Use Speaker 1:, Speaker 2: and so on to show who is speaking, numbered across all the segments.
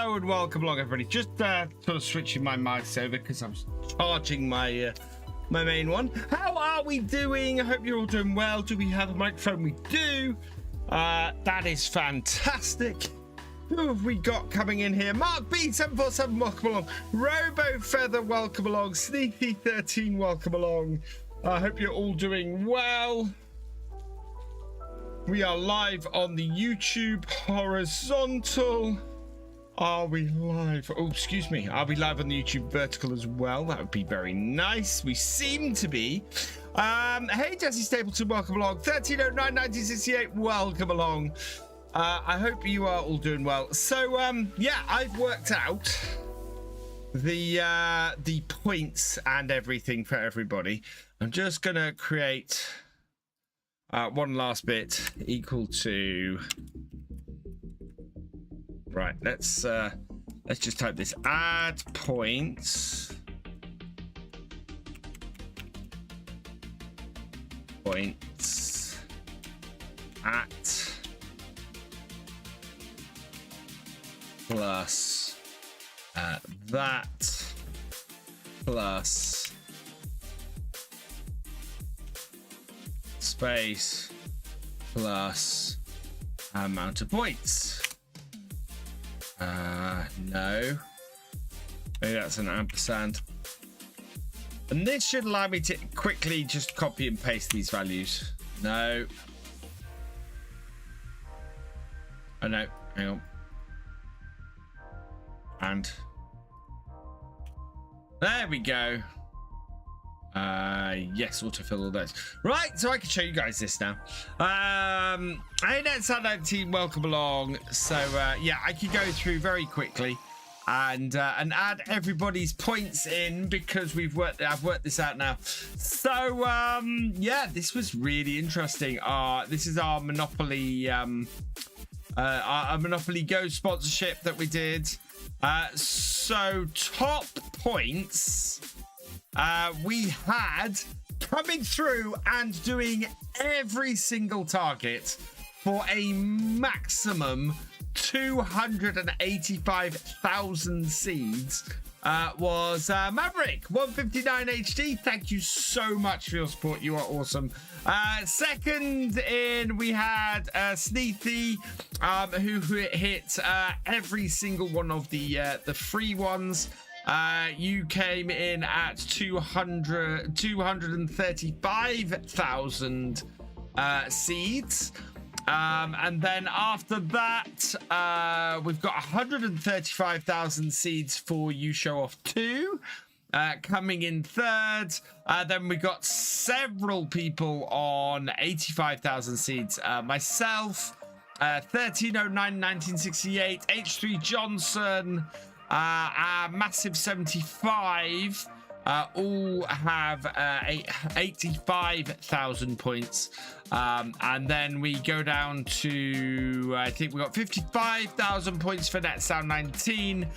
Speaker 1: Hello and welcome along, everybody. Just sort of switching my mics over because I'm charging my my main one. How are we doing? I hope you're all doing well. Do we have a microphone? We do. That is fantastic. Who have we got coming in here? Mark B747, welcome along. Robo Feather, welcome along. Sneaky13, welcome along. I hope you're all doing well. We are live on the YouTube horizontal. Are we live? Oh, excuse me. Are we live on the YouTube vertical as well? That would be very nice. We seem to be. Hey, Jesse Stapleton, welcome along. 1309 1968, welcome along. I hope you are all doing well. So, yeah, I've worked out the points and everything for everybody. I'm just gonna create one last bit equal to. Right, let's just type this. Add points. Points at plus that plus space plus amount of points. No, maybe that's an ampersand, and this should allow me to quickly just copy and paste these values. No, oh no, hang on, and there we go. Yes, autofill all those. Right, so I can show you guys this now. Hey, Net19, welcome along. So yeah, I can go through very quickly and add everybody's points in because I've worked this out now. So yeah, this was really interesting. This is our Monopoly our Monopoly Go sponsorship that we did. So top points we had coming through and doing every single target for a maximum 285,000 seeds was Maverick 159 HD. Thank you so much for your support. You are awesome. Second in, we had Sneethy, who hit every single one of the free ones. You came in at 235,000 seeds. And then after that, we've got 135,000 seeds for You Show Off 2, coming in third. Then we got several people on 85,000 seeds. Myself, 1309 1968, H3 Johnson, Massive 75, all have 85,000 points. And then we go down to, I think we got 55,000 points for Net Sound 19,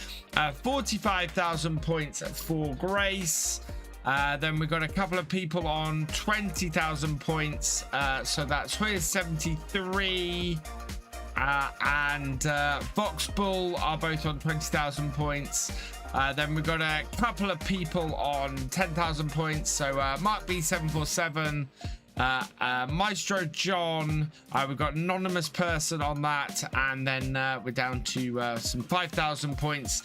Speaker 1: 45,000 points for Grace. Then we got a couple of people on 20,000 points. So that's Hoya 73. And Boxbull are both on 20,000 points. Then we've got a couple of people on 10,000 points. So Mark B747, Maestro John, we've got anonymous person on that, and then we're down to some 5,000 points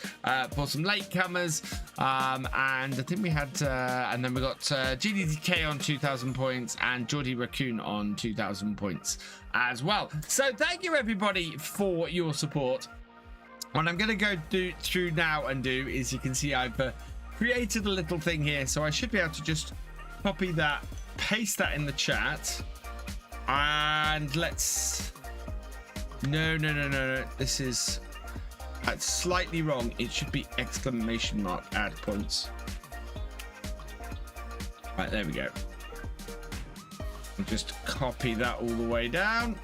Speaker 1: for some latecomers, and I think we had and then we got GDDK on 2,000 points and Geordie Raccoon on 2,000 points as well. So thank you everybody for your support. What I'm going to go through now and do is, you can see I've created a little thing here, so I should be able to just copy that, paste that in the chat, and let's no, this is that's slightly wrong. It should be exclamation mark add points. Right, there we go. I'll just copy that all the way down.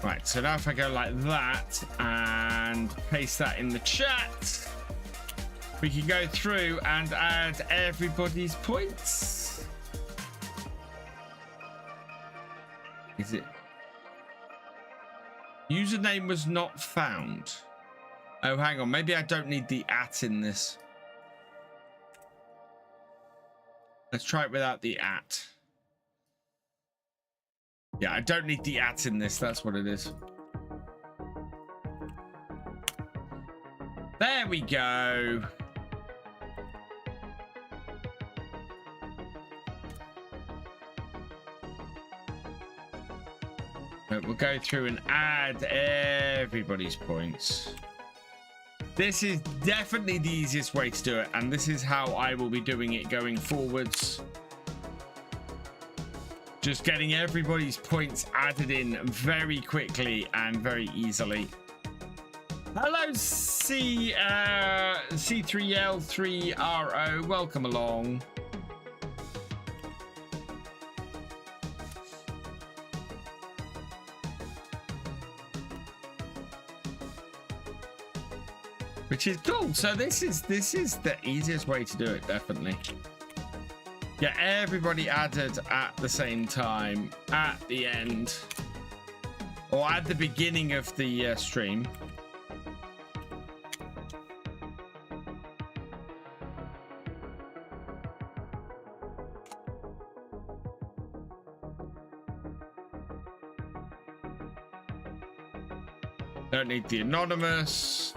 Speaker 1: Right, so now if I go like that and paste that in the chat, we can go through and add everybody's points. Is it? Username was not found. Oh, hang on. Maybe I don't need the @ in this. Let's try it without the @ Yeah, I don't need the @ in this. That's what it is. There we go. But we'll go through and add everybody's points. This is definitely the easiest way to do it, and this is how I will be doing it going forwards. Just getting everybody's points added in very quickly and very easily. Hello, C3L3RO. Welcome along. Which is cool. So this is the easiest way to do it, definitely. Get everybody added at the same time at the end or at the beginning of the stream. Don't need the anonymous.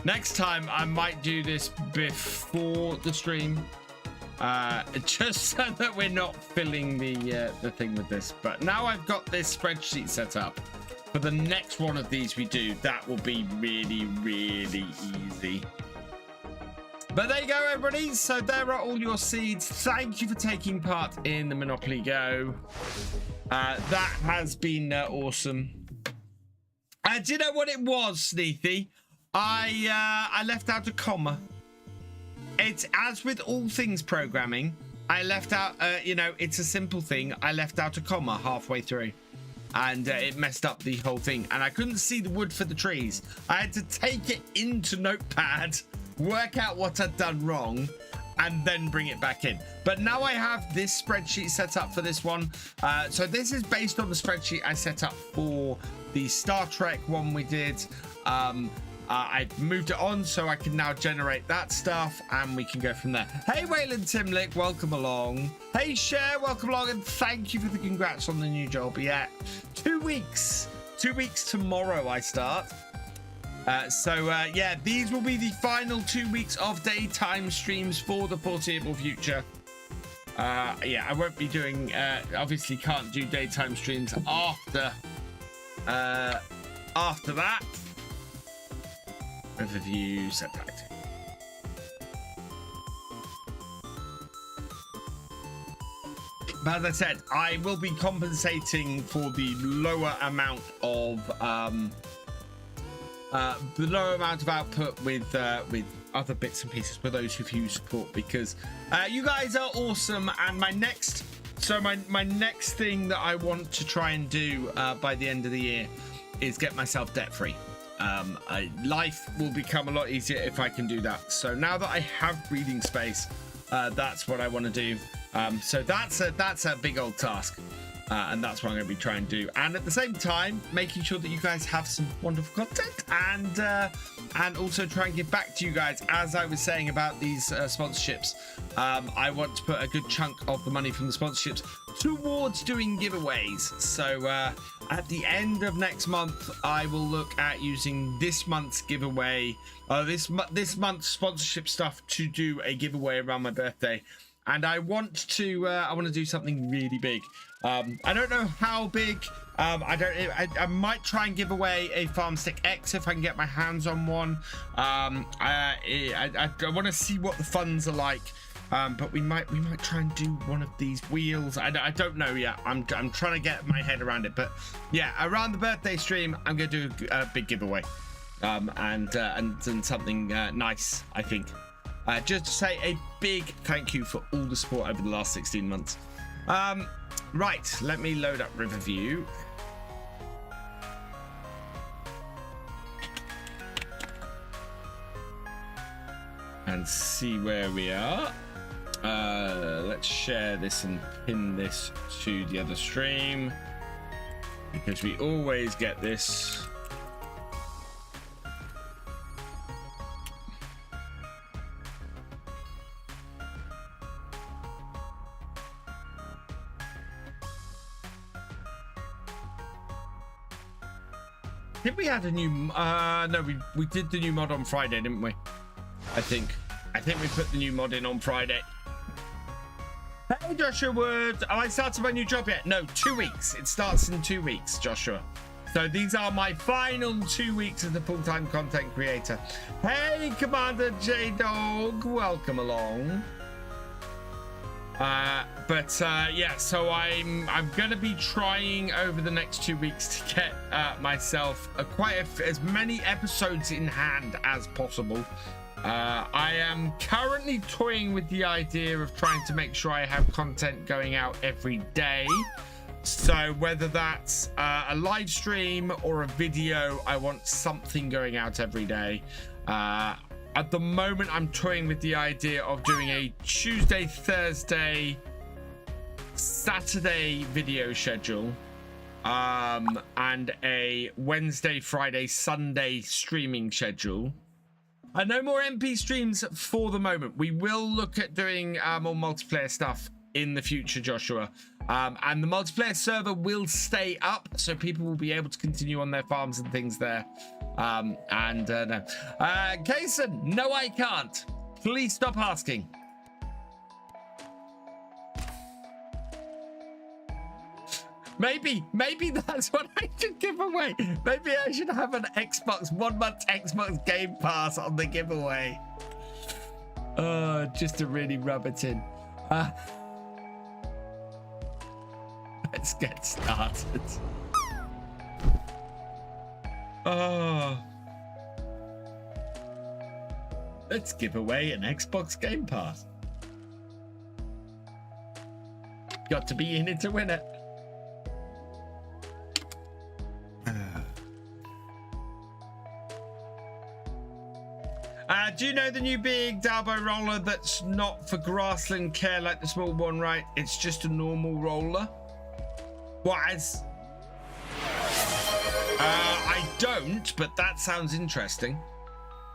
Speaker 1: Next time I might do this before the stream, just so that we're not filling the thing with this. But now I've got this spreadsheet set up for the next one of these we do. That will be really, really easy. But there you go, everybody. So there are all your seeds. Thank you for taking part in the Monopoly Go. That has been awesome. Do you know what it was, Sneethy? I left out a comma. It's as with all things programming. I left out, you know, it's a simple thing. I left out a comma halfway through, and it messed up the whole thing. And I couldn't see the wood for the trees. I had to take it into Notepad, work out what I'd done wrong, and then bring it back in. But now I have this spreadsheet set up for this one. So this is based on the spreadsheet I set up for the Star Trek one we did. I moved it on so I can now generate that stuff, and we can go from there. Hey, Wayland Timlick, welcome along. Hey, Cher, welcome along, and thank you for the congrats on the new job. Yeah, 2 weeks. 2 weeks tomorrow I start. Yeah, these will be the final 2 weeks of daytime streams for the foreseeable future. Yeah, I won't be doing, obviously can't do daytime streams after that. Riverview setback. But as I said, I will be compensating for the lower amount of output with other bits and pieces for those of you who support, because you guys are awesome. And my next thing that I want to try and do by the end of the year is get myself debt free. Life will become a lot easier if I can do that. So now that I have breathing space, that's what I want to do. So that's a big old task, and that's what I'm going to be trying to do. And at the same time, making sure that you guys have some wonderful content, and also try and give back to you guys. As I was saying about these sponsorships, I want to put a good chunk of the money from the sponsorships towards doing giveaways. So at the end of next month, I will look at using this month's giveaway, this month's sponsorship stuff, to do a giveaway around my birthday. And I want to do something really big. I don't know how big. I might try and give away a Farmstick X if I can get my hands on one. I want to see what the funds are like. But we might try and do one of these wheels. I don't know yet. I'm trying to get my head around it. But yeah, around the birthday stream, I'm going to do a big giveaway, and something nice, I think. Just to say a big thank you for all the support over the last 16 months. Right, let me load up Riverview. And see where we are. Let's share this and pin this to the other stream because we always get this. Did we add a new no, we did the new mod on Friday, didn't we? I think we put the new mod in on Friday. Hey Joshua Wood, have I started my new job yet? No, 2 weeks. It starts in 2 weeks, Joshua. So these are my final 2 weeks as a full-time content creator. Hey Commander J-Dog, welcome along. Yeah, so I'm gonna be trying over the next 2 weeks to get myself as many episodes in hand as possible. I am currently toying with the idea of trying to make sure I have content going out every day. So whether that's a live stream or a video, I want something going out every day. At the moment, I'm toying with the idea of doing a Tuesday, Thursday, Saturday video schedule, and a Wednesday, Friday, Sunday streaming schedule. No more MP streams for the moment. We will look at doing more multiplayer stuff in the future, Joshua. And the multiplayer server will stay up, so people will be able to continue on their farms and things there. No. Kaysen, no, I can't. Please stop asking. Maybe that's what I should give away. Maybe I should have an Xbox 1 month Xbox Game Pass on the giveaway. Just to really rub it in. Let's get started. Let's give away an Xbox Game Pass. Got to be in it to win it. Do you know the new big Tallboy roller that's not for grassland care like the small one, right? It's just a normal roller. What? I don't, but that sounds interesting.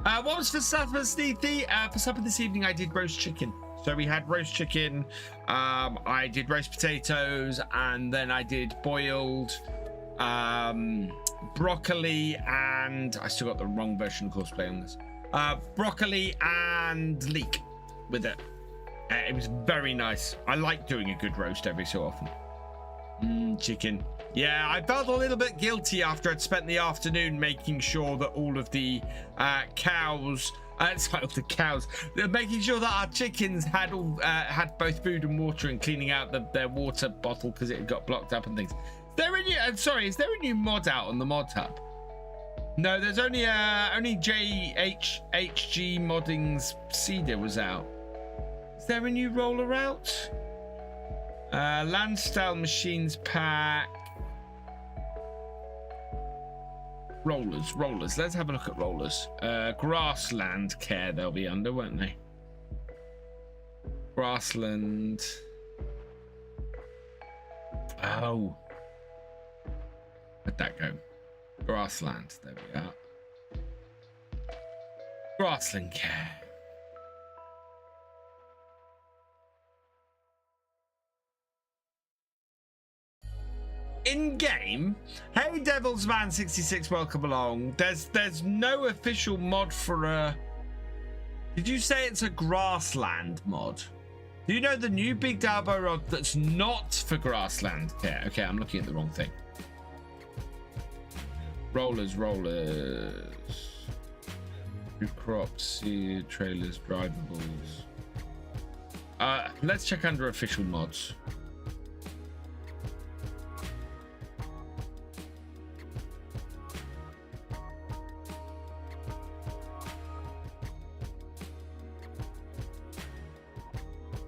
Speaker 1: What was for supper, Sneethy? For supper this evening, I did roast chicken. So we had roast chicken, I did roast potatoes, and then I did boiled broccoli, and I still got the wrong version of cosplay on this. Broccoli and leek with it. It was very nice. I like doing a good roast every so often. Chicken. Yeah, I felt a little bit guilty after I'd spent the afternoon making sure that all of the cows, making sure that our chickens had had both food and water, and cleaning out their water bottle because it had got blocked up and things. I'm sorry, is there a new mod out on the modhub? No, there's only JHG Modding's Cedar was out. Is there a new roller out? Land Style Machines Pack. Rollers. Let's have a look at rollers. Grassland Care they'll be under, won't they? Grassland. Oh. Where'd that go? Grassland. There we are. Grassland Care. In game. Hey Devil's Man 66, welcome along. There's no official mod for a. Did you say it's a grassland mod? Do you know the new big Tallboy rod that's not for grassland care? Okay, I'm looking at the wrong thing. Rollers. New crops, seed, trailers, drivables. Let's check under official mods.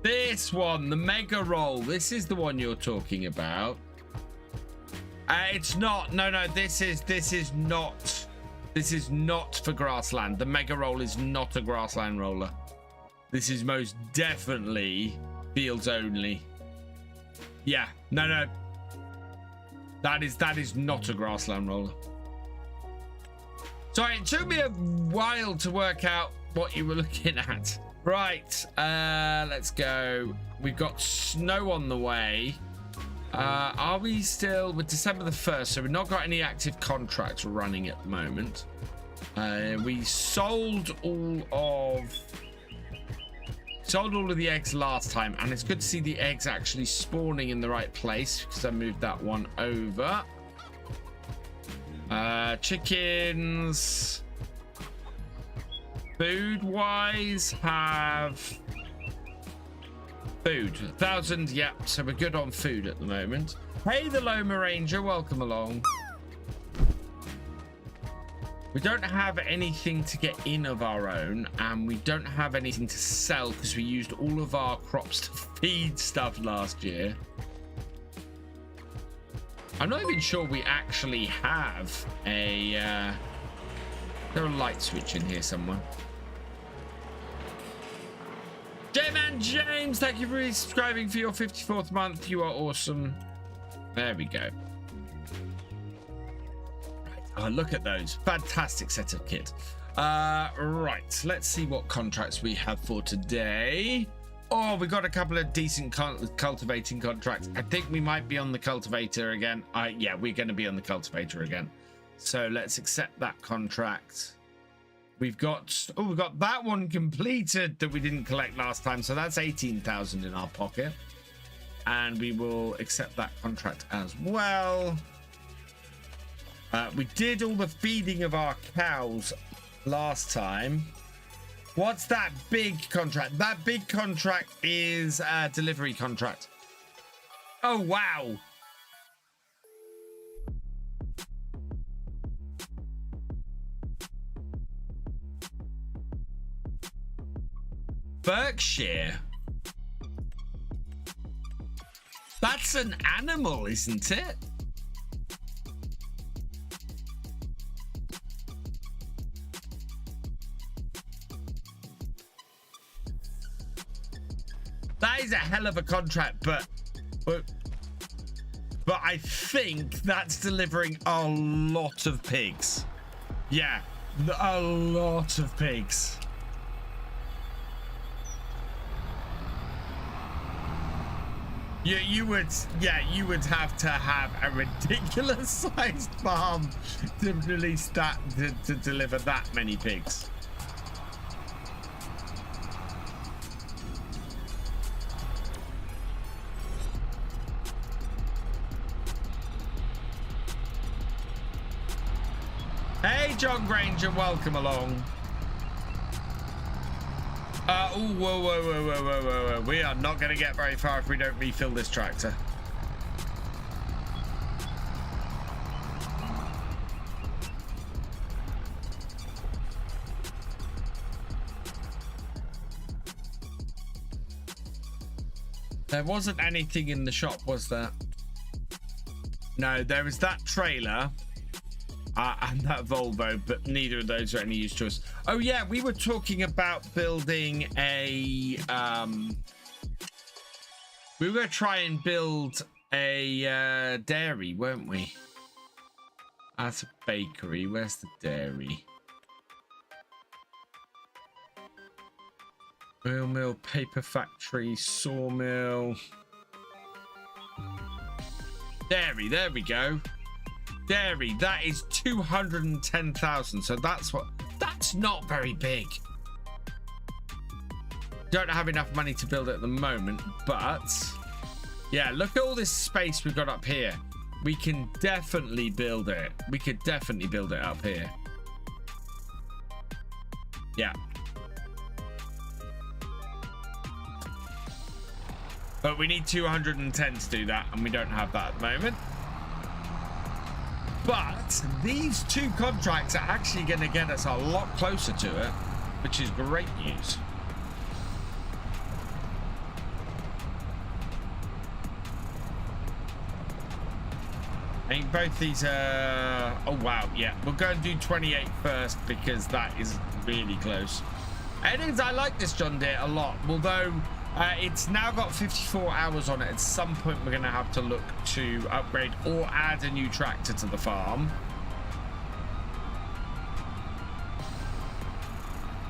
Speaker 1: This one, the Mega Roll. This is the one you're talking about. It's not. No. This is not. This is not for grassland. The Mega Roll is not a grassland roller. This is most definitely fields only. Yeah, no. That is not a grassland roller. Sorry, it took me a while to work out what you were looking at. Right, let's go. We've got snow on the way. Are we still with December the 1st? So we've not got any active contracts running at the moment. We sold all of the eggs last time, and it's good to see the eggs actually spawning in the right place because I moved that one over. Chickens, food wise, have food 1,000. Yep, so we're good on food at the moment. Hey, the Loma Ranger, welcome along. We don't have anything to get in of our own, and we don't have anything to sell because we used all of our crops to feed stuff last year. I'm not even sure we actually have a there a light switch in here somewhere. J-Man James, thank you for subscribing for your 54th month. You are awesome. There we go. Oh, look at those. Fantastic setup kit. Right, let's see what contracts we have for today. Oh, we got a couple of decent cultivating contracts. I think we might be on the cultivator again. Yeah, we're going to be on the cultivator again. So let's accept that contract. We've got that one completed that we didn't collect last time. So that's 18,000 in our pocket. And we will accept that contract as well. We did all the feeding of our cows last time. What's that big contract? That big contract is a delivery contract. Oh, wow. Berkshire. That's an animal, isn't it? That is a hell of a contract, but I think that's delivering a lot of pigs. Yeah, a lot of pigs. You would have to have a ridiculous sized farm to release that to deliver that many pigs. Hey, John Granger, welcome along. Oh, whoa. We are not going to get very far if we don't refill this tractor. There wasn't anything in the shop, was there? No, there was that trailer. And that Volvo, but neither of those are any use to us. Oh yeah, we were talking about building a we were going to try and build a dairy, weren't we? That's a bakery. Where's the dairy? Mill, paper factory, sawmill, dairy. There we go. Dairy, that is 210,000. So that's not very big. Don't have enough money to build it at the moment, but yeah, look at all this space we've got up here. We can definitely build it. We could definitely build it up here. Yeah. But we need 210 to do that, and we don't have that at the moment. But these two contracts are actually going to get us a lot closer to it, which is great news. I think both these are... Oh, wow. Yeah, we'll go and do 28 first because that is really close. It is. I like this John Deere a lot, although it's now got 54 hours on it. At some point, we're going to have to look to upgrade or add a new tractor to the farm.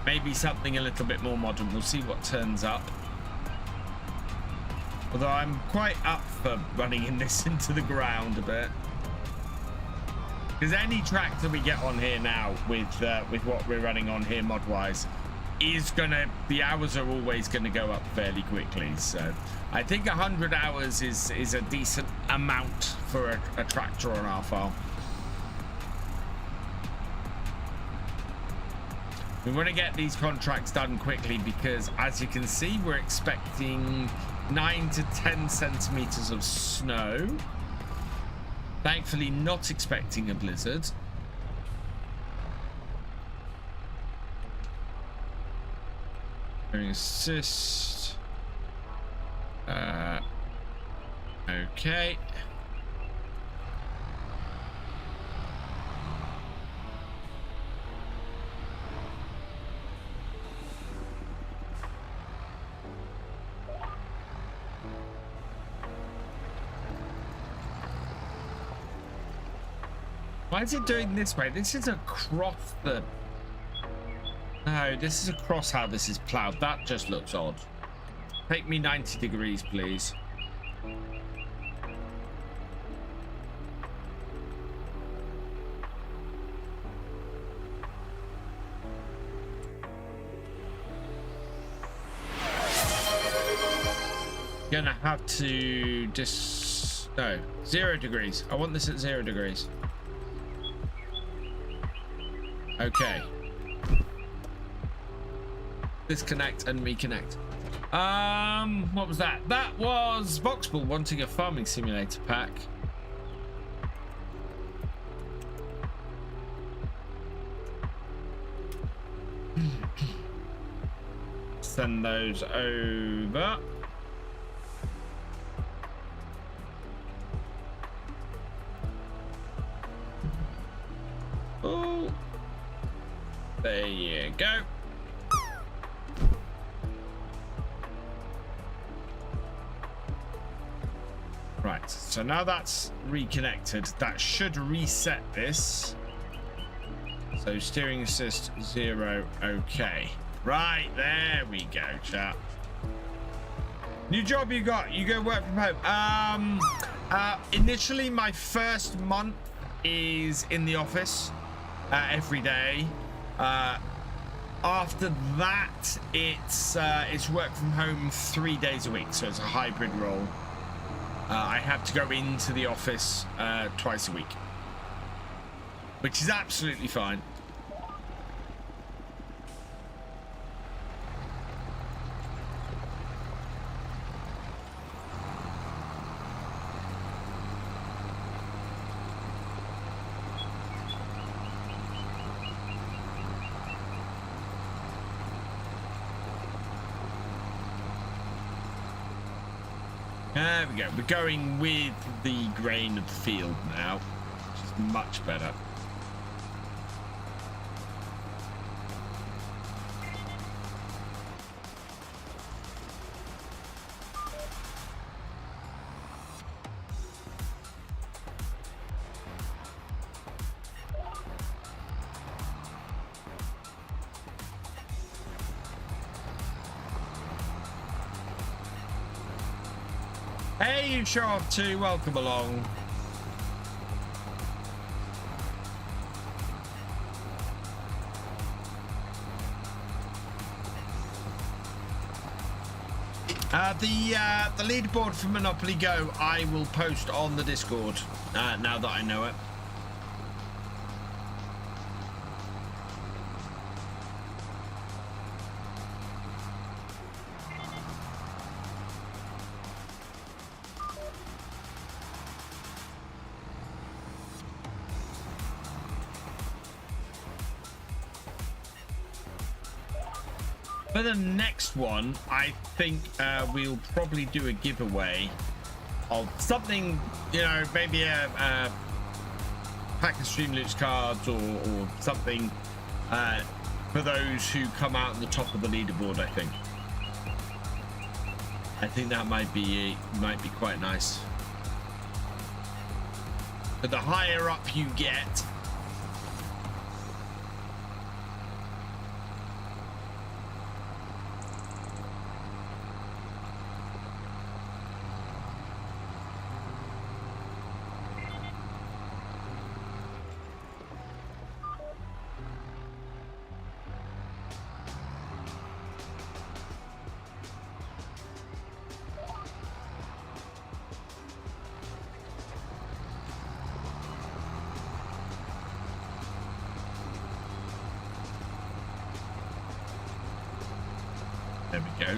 Speaker 1: Maybe something a little bit more modern. We'll see what turns up. Although I'm quite up for running in this into the ground a bit. Because any tractor we get on here now with what we're running on here mod-wise is gonna, the hours are always gonna go up fairly quickly. So I think 100 hours is a decent amount for a tractor on our farm. We want to get these contracts done quickly because, as you can see, we're expecting 9 to 10 centimeters of snow. Thankfully, not expecting a blizzard. Assist. Okay. Why is it doing this way? This is across the... No, this is across how this is plowed. That just looks odd. Take me 90 degrees, please. Gonna have to just... No, 0 degrees. I want this at 0 degrees. Okay. Disconnect and reconnect. What was that? That was Voxbull wanting a farming simulator pack. Send those over. Oh. There you go. Right, so now that's reconnected. That should reset this. So steering assist 0, okay. Right, there we go, chat. New job you got, you go work from home. Initially my first month is in the office every day. After that, it's work from home 3 days a week, so it's a hybrid role. I have to go into the office twice a week, which is absolutely fine. There we go. We're going with the grain of the field now, which is much better. Hey, you show off too. Welcome along. The leaderboard for Monopoly Go, I will post on the Discord now that I know it. For the next one, I think we'll probably do a giveaway of something, you know, maybe a pack of Streamloots cards or something for those who come out on the top of the leaderboard. I think that might be quite nice. But the higher up you get,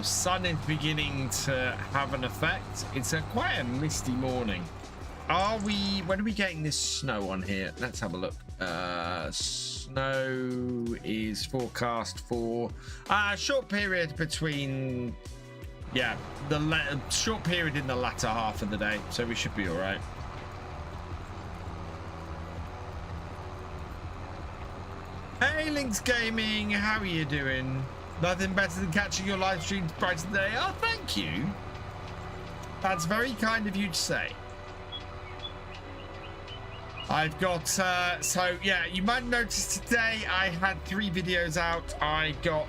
Speaker 1: sun is beginning to have an effect. It's quite a misty morning. When are we getting this snow on here? Let's have a look. Snow is forecast for a short period between, yeah, the short period in the latter half of the day, so we should be all right. Hey Lynx Gaming, how are you doing? Nothing better than catching your live streams bright today. Oh, thank you. That's very kind of you to say. I've got, so yeah, you might notice today I had 3 videos out. I got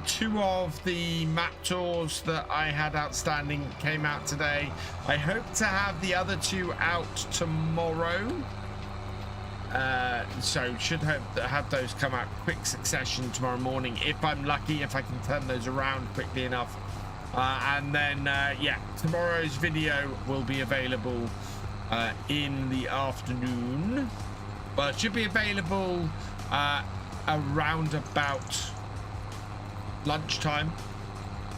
Speaker 1: 2 of the map tours that I had outstanding came out today. I hope to have the other 2 out tomorrow. So should have those come out quick succession tomorrow morning if I'm lucky, if I can turn those around quickly enough. And then yeah, tomorrow's video will be available in the afternoon, but it should be available around about lunchtime.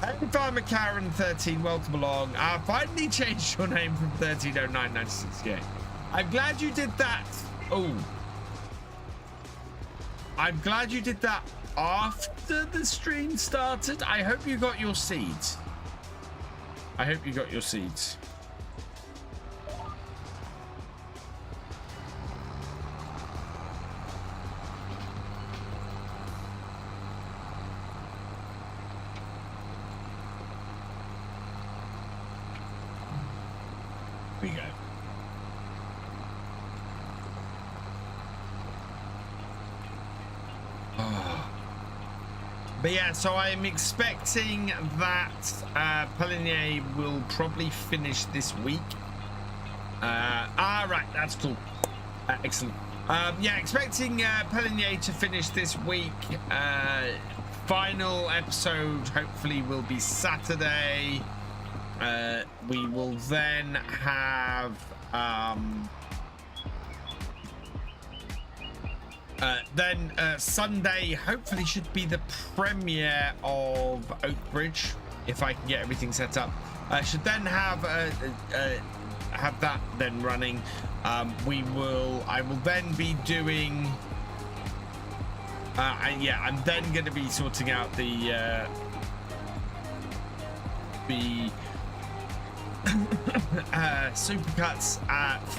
Speaker 1: Hey Farmer Karen 13, welcome along. I finally changed your name from 130996. I'm glad you did that. Oh, I'm glad you did that after the stream started. I hope you got your seeds. I hope you got your seeds. Here we go. But yeah, so I'm expecting that Pelinier will probably finish this week. Right, that's cool. Excellent. Yeah, expecting Pelinier to finish this week. Final episode hopefully will be Saturday. We will then have Sunday hopefully should be the premiere of Oakbridge, if I can get everything set up. I should then have that then running. I will then be doing yeah, I'm then going to be sorting out the supercuts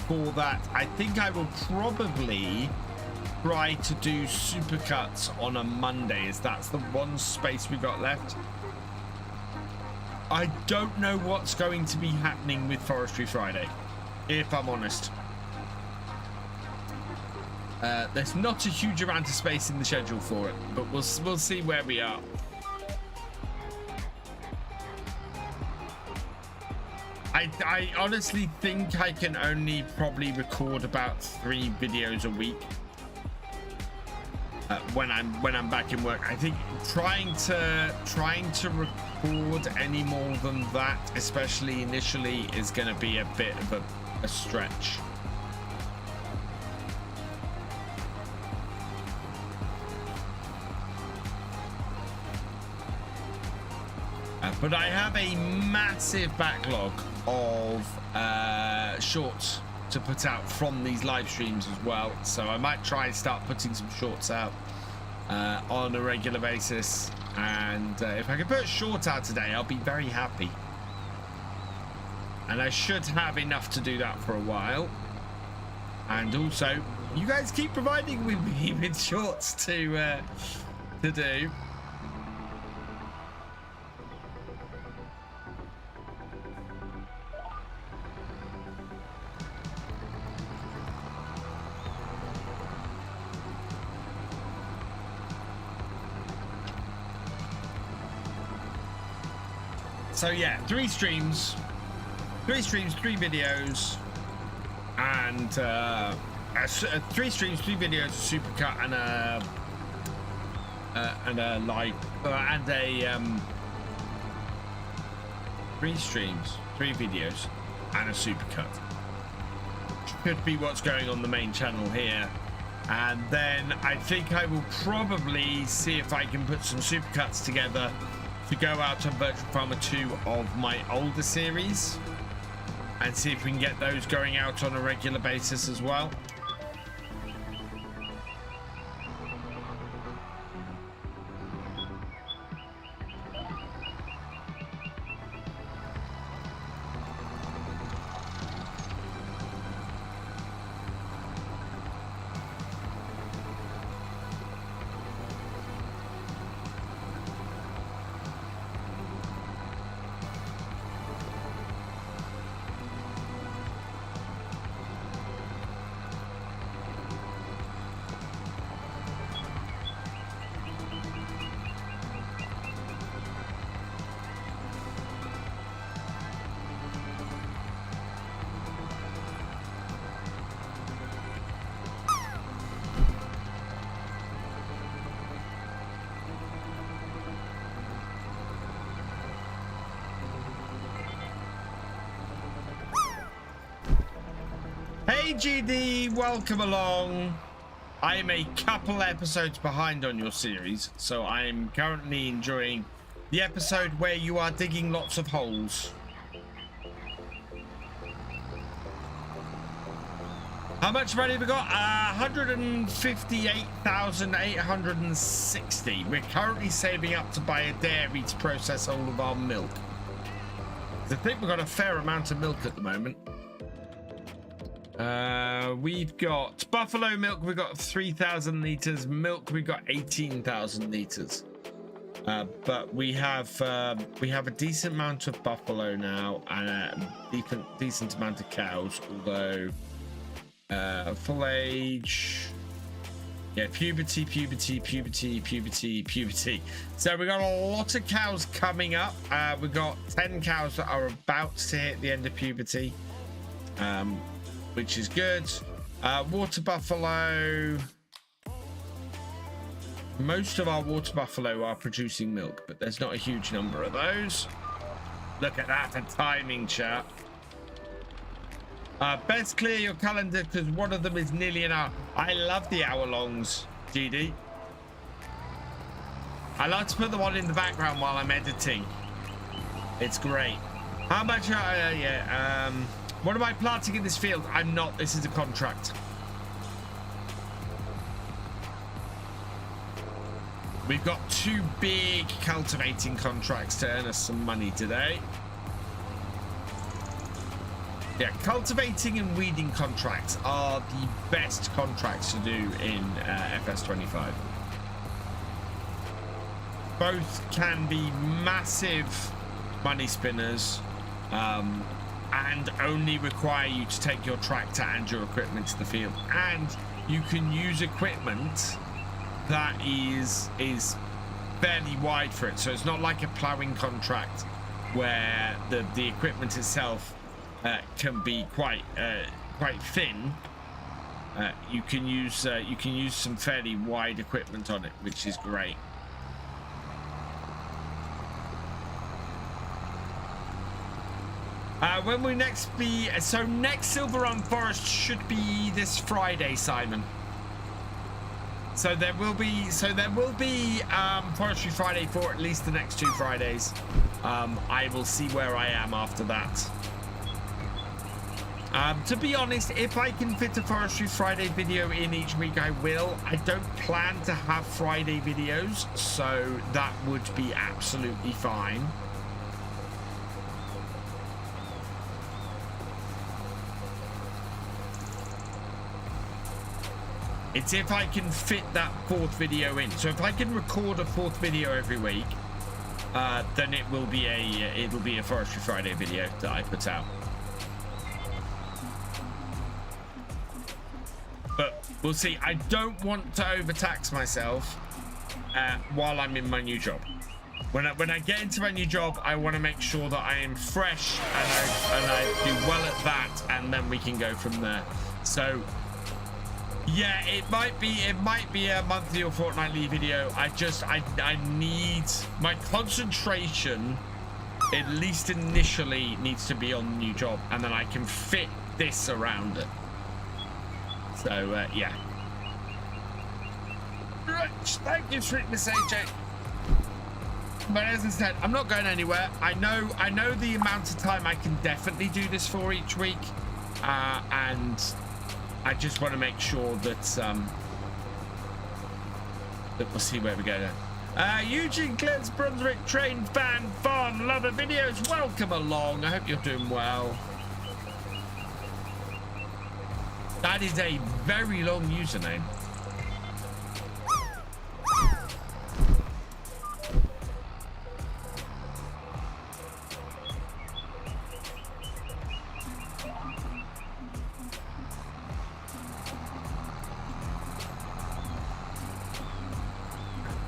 Speaker 1: for that. I think I will probably try to do supercuts on a Monday, as that's the one space we got left. I don't know what's going to be happening with Forestry Friday, if I'm honest. There's not a huge amount of space in the schedule for it, but we'll see where we are. I honestly think I can only probably record about 3 videos a week. When I'm back in work. I think trying to record any more than that, especially initially, is going to be a bit of a stretch. But I have a massive backlog of shorts to put out from these live streams as well, so I might try and start putting some shorts out on a regular basis, and if I can put a short out today, I'll be very happy, and I should have enough to do that for a while. And also, you guys keep providing with me with shorts to to do. So yeah, 3 streams, 3 videos, and 3 streams, 3 videos, supercut, and a live, and a 3 streams, 3 videos, and a supercut. Should be what's going on the main channel here. And then I think I will probably see if I can put some supercuts together to go out on Virtual Farmer 2 of my older series and see if we can get those going out on a regular basis as well. Hey GD, welcome along. I am a couple episodes behind on your series, so I am currently enjoying the episode where you are digging lots of holes. How much money have we got? 158,860. We're currently saving up to buy a dairy to process all of our milk. I think we've got a fair amount of milk at the moment. We've got buffalo milk, we've got 3,000 liters. Milk, we've got 18,000 liters. But we have a decent amount of buffalo now and a decent amount of cows, although full age, yeah, puberty. So we got a lot of cows coming up. We've got 10 cows that are about to hit the end of puberty, which is good. Water buffalo. Most of our water buffalo are producing milk, but there's not a huge number of those. Look at that for timing, chat. Best clear your calendar because one of them is nearly an hour. I love the hour longs, GD. I like to put the one in the background while I'm editing. It's great. How much? What am I planting in this field? I'm not. This is a contract. We've got 2 big cultivating contracts to earn us some money today. Yeah, cultivating and weeding contracts are the best contracts to do in FS25. Both can be massive money spinners. And only require you to take your tractor and your equipment to the field, and you can use equipment that is fairly wide for it. So it's not like a ploughing contract where the equipment itself can be quite thin. You can use some fairly wide equipment on it, which is great. When we next be, so next Silver Run Forest should be this Friday, Simon. So there will be Forestry Friday for at least the next 2 Fridays. I will see where I am after that. To be honest, if I can fit a Forestry Friday video in each week, I will. I don't plan to have Friday videos, so that would be absolutely fine. It's if I can fit that 4th video in. So if I can record a 4th video every week, then it'll be a Forestry Friday video that I put out. But we'll see. I don't want to overtax myself while I'm in my new job. When I get into my new job, I want to make sure that I am fresh and I do well at that, and then we can go from there. So yeah, it might be a monthly or fortnightly video. I need my concentration, at least initially, needs to be on the new job, and then I can fit this around it. So yeah. Right, thank you, sweet Miss AJ. But as I said, I'm not going anywhere. I know the amount of time I can definitely do this for each week, and I just want to make sure that that we'll see where we go then. Eugene Glens Brunswick, trained fan, fun, lover videos. Welcome along. I hope you're doing well. That is a very long username.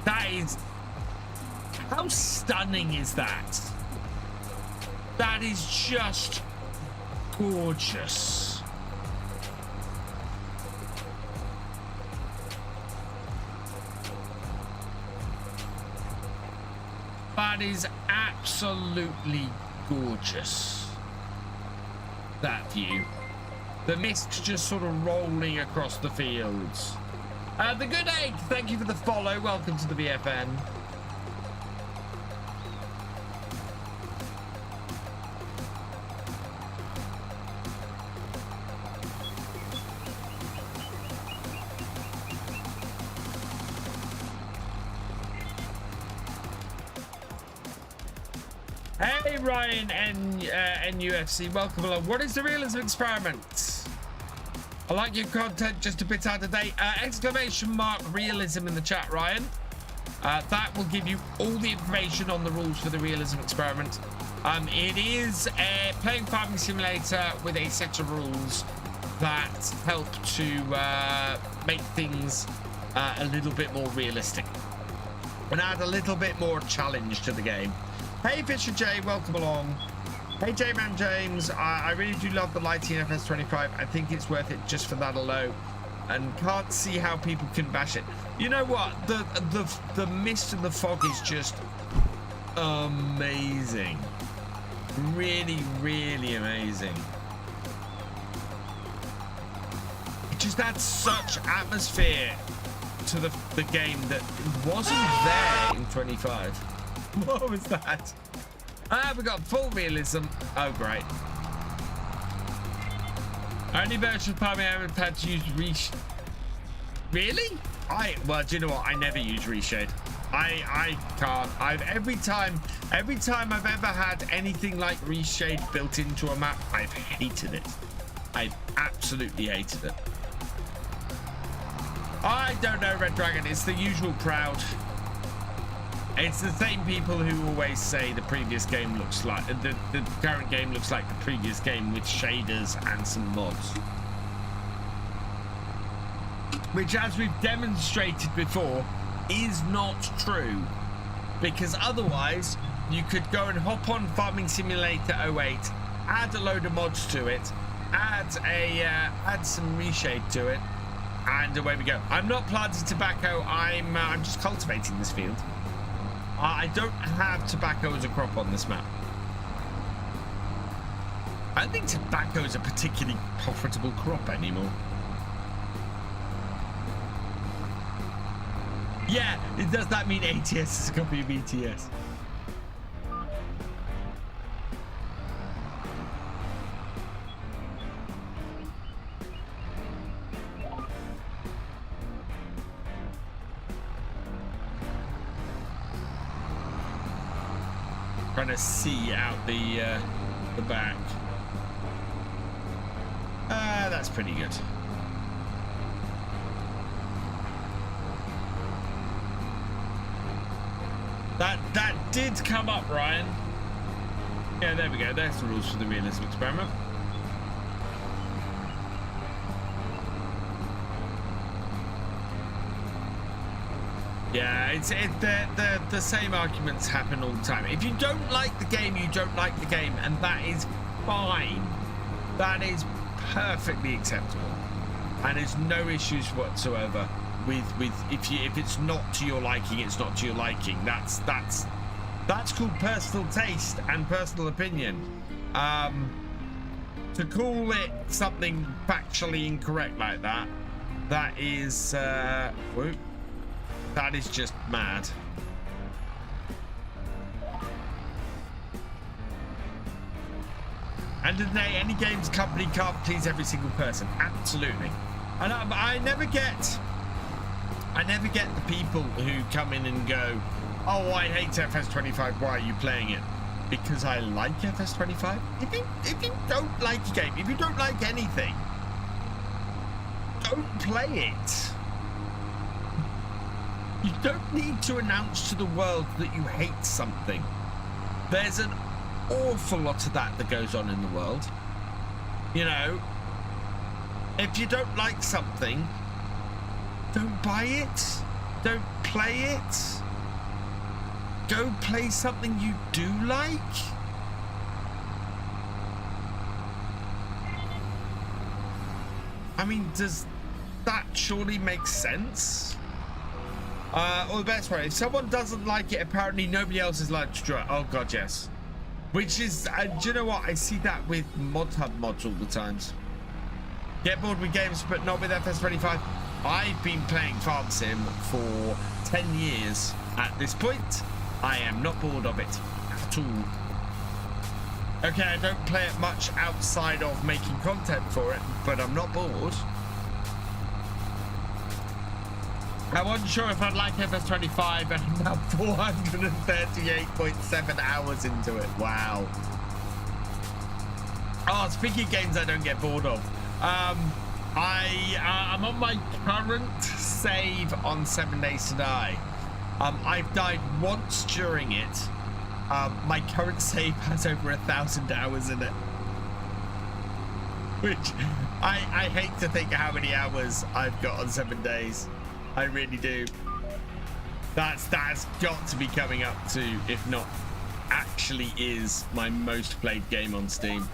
Speaker 1: That is... How stunning is that? That is just gorgeous. That is absolutely gorgeous. That view. The mist just sort of rolling across the fields. The Good Egg, thank you for the follow. Welcome to the BFN. Hey Ryan and NUFC, welcome along. What is the realism experiment? I like your content, just a bit out of date. Exclamation mark realism in the chat, Ryan. That will give you all the information on the rules for the realism experiment. It is a playing farming simulator with a set of rules that help to make things a little bit more realistic and add a little bit more challenge to the game. Hey Thefisherj, welcome along. Hey J-Man James, I really do love the lighting in FS25. I think it's worth it just for that alone, and can't see how people can bash it. You know what? The mist and the fog is just amazing. Really, really amazing. It just adds such atmosphere to the game that wasn't there in 25. What was that? We got full realism. Oh, great. Only version of Farming I haven't had to use reshade. Really? Well, do you know what? I never use reshade. I can't. Every time I've ever had anything like reshade built into a map, I've hated it. I've absolutely hated it. I don't know, Red Dragon. It's the usual crowd. It's the same people who always say the previous game looks like the current game looks like the previous game with shaders and some mods, which, as we've demonstrated before, is not true, because otherwise you could go and hop on Farming Simulator 08, add a load of mods to it, add some reshade to it, and away we go. I'm not planting tobacco. I'm just cultivating this field. I don't have tobacco as a crop on this map. I don't think tobacco is a particularly profitable crop anymore. Yeah, does that mean ATS is a copy of ETS? Trying to see out the back. That's pretty good. That did come up, Ryan. Yeah, there we go. There's the rules for the realism experiment. Yeah, the same arguments happen all the time. If you don't like the game, you don't like the game, and that is fine. That is perfectly acceptable, and there's no issues whatsoever with if it's not to your liking, it's not to your liking. That's called personal taste and personal opinion. To call it something factually incorrect like that, that is that is just mad. And today, any games company can't please every single person. Absolutely. And I never get the people who come in and go, oh, I hate FS25, why are you playing it? Because I like FS25? If you don't like a game, if you don't like anything, don't play it. You don't need to announce to the world that you hate something. There's an awful lot of that goes on in the world. You know, if you don't like something, don't buy it. Don't play it. Go play something you do like. I mean, does that surely make sense? Or the best way, if someone doesn't like it, apparently nobody else is allowed to try it. Oh god, yes. Which is, do you know what? I see that with modhub mods all the times. Get bored with games, but not with FS25. I've been playing Farm Sim for 10 years at this point. I am not bored of it at all. Okay, I don't play it much outside of making content for it, but I'm not bored. I wasn't sure if I'd like FS25, and I'm now 438.7 hours into it. Wow. Oh, speaking of games I don't get bored of. I'm on my current save on 7 Days to Die. I've died once during it. My current save has over 1,000 hours in it. Which, I hate to think how many hours I've got on 7 days. I really do. That's got to be coming up to, if not actually is, my most played game on Steam.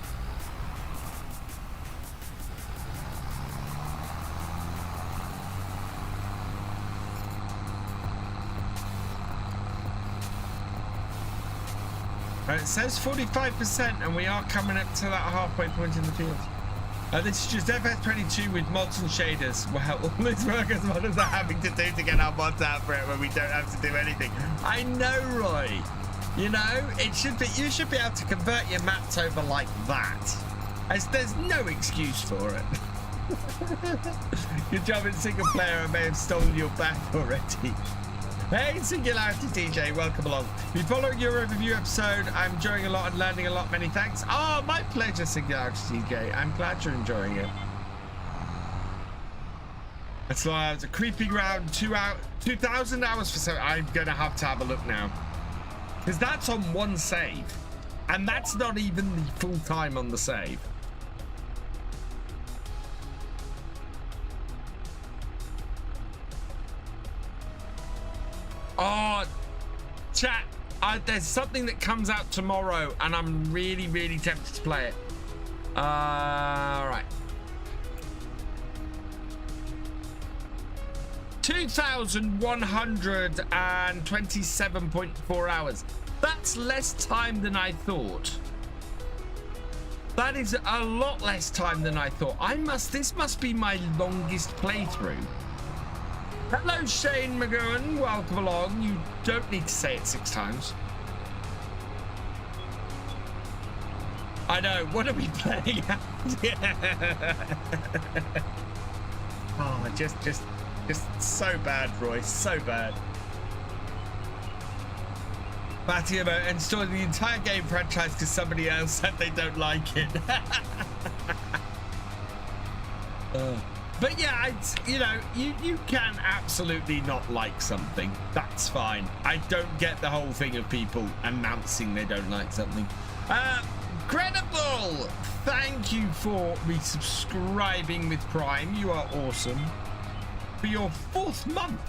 Speaker 1: It says 45%, and we are coming up to that halfway point in the field. This is just FS22 with mods and shaders. Wow, all this work as modders are having to do to get our mods out for it when we don't have to do anything. I know, Roy. You know, it should be. You should be able to convert your maps over like that. As there's no excuse for it. Good job in single player. I may have stolen your back already. Hey, Singularity DJ, welcome along. Been following your Riverview episode. I'm enjoying a lot and learning a lot. Many thanks. Oh, my pleasure, Singularity DJ. I'm glad you're enjoying it. That's why I was creeping around 2,000 hours for 7. I'm going to have a look now. Because that's on one save. And that's not even the full time on the save. Oh, chat, there's something that comes out tomorrow, and I'm really, really tempted to play it. All right. 2,127.4 hours. That's less time than I thought. That is a lot less time than I thought. This must be my longest playthrough. Hello, Shane McGowan. Welcome along. You don't need to say it 6 times. I know. What are we playing at? Oh, just so bad, Roy. So bad. Matthew installing the entire game franchise because somebody else said they don't like it. But yeah, you know, you can absolutely not like something. That's fine. I don't get the whole thing of people announcing they don't like something. Credible, thank you for resubscribing with Prime. You are awesome. For your 4th month.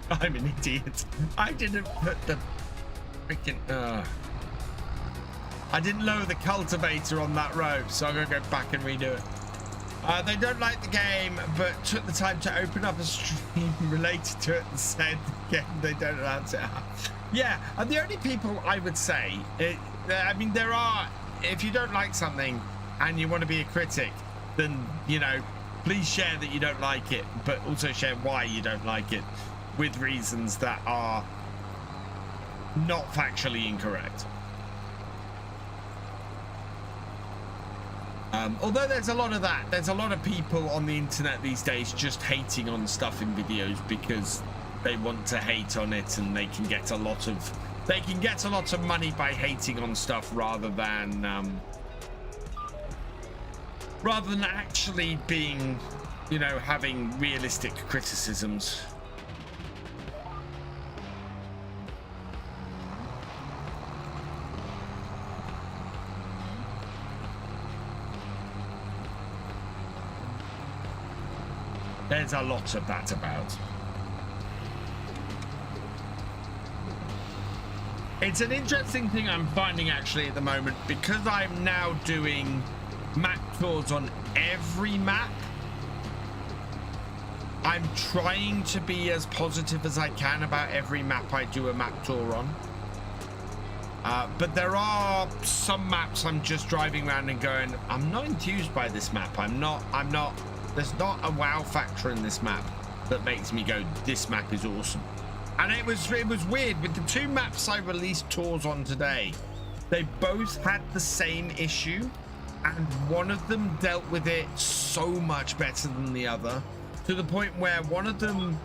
Speaker 1: I'm an idiot. I didn't put the freaking... I didn't lower the cultivator on that row, so I'm going to go back and redo it. They don't like the game, but took the time to open up a stream related to it and said again they don't announce it. Yeah, and the only people I would say, I mean, there are, if you don't like something and you want to be a critic, then, you know, please share that you don't like it, but also share why you don't like it with reasons that are not factually incorrect. Although there's a lot of that, there's a lot of people on the internet these days just hating on stuff in videos because they want to hate on it, and they can get a lot of money by hating on stuff rather than actually being, you know, having realistic criticisms. There's a lot of that about. It's an interesting thing I'm finding actually at the moment, because I'm now doing map tours on every map. I'm trying to be as positive as I can about every map I do a map tour on. But there are some maps I'm just driving around and going, I'm not enthused by this map. I'm not. There's not a wow factor in this map that makes me go, this map is awesome. And it was weird with the 2 maps I released tours on today. They both had the same issue, and one of them dealt with it so much better than the other, to the point where one of them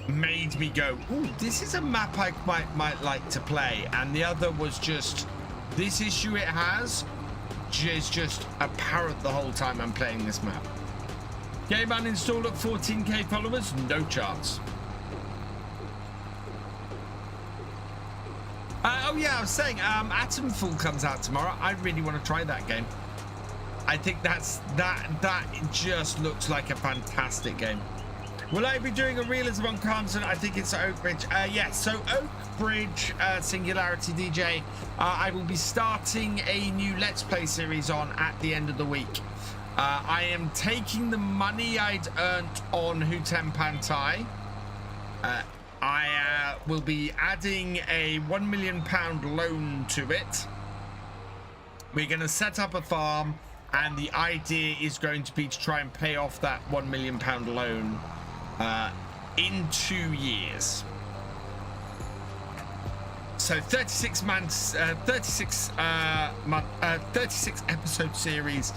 Speaker 1: made me go, ooh, this is a map I might like to play, and the other was just, this issue it has is just apparent the whole time I'm playing this map. Game uninstalled at 14k followers? No chance. Oh yeah, I was saying, Atomful comes out tomorrow. I really want to try that game. I think that just looks like a fantastic game. Will I be doing a realism on Carmson? I think it's Oak Bridge. Yes, so Oak Bridge Singularity DJ. I will be starting a new Let's Play series on at the end of the week. I am taking the money I'd earned on Hutem Pantai. I will be adding a £1 million loan to it. We're going to set up a farm, and the idea is going to be to try and pay off that £1 million loan in 2 years. So 36 episode series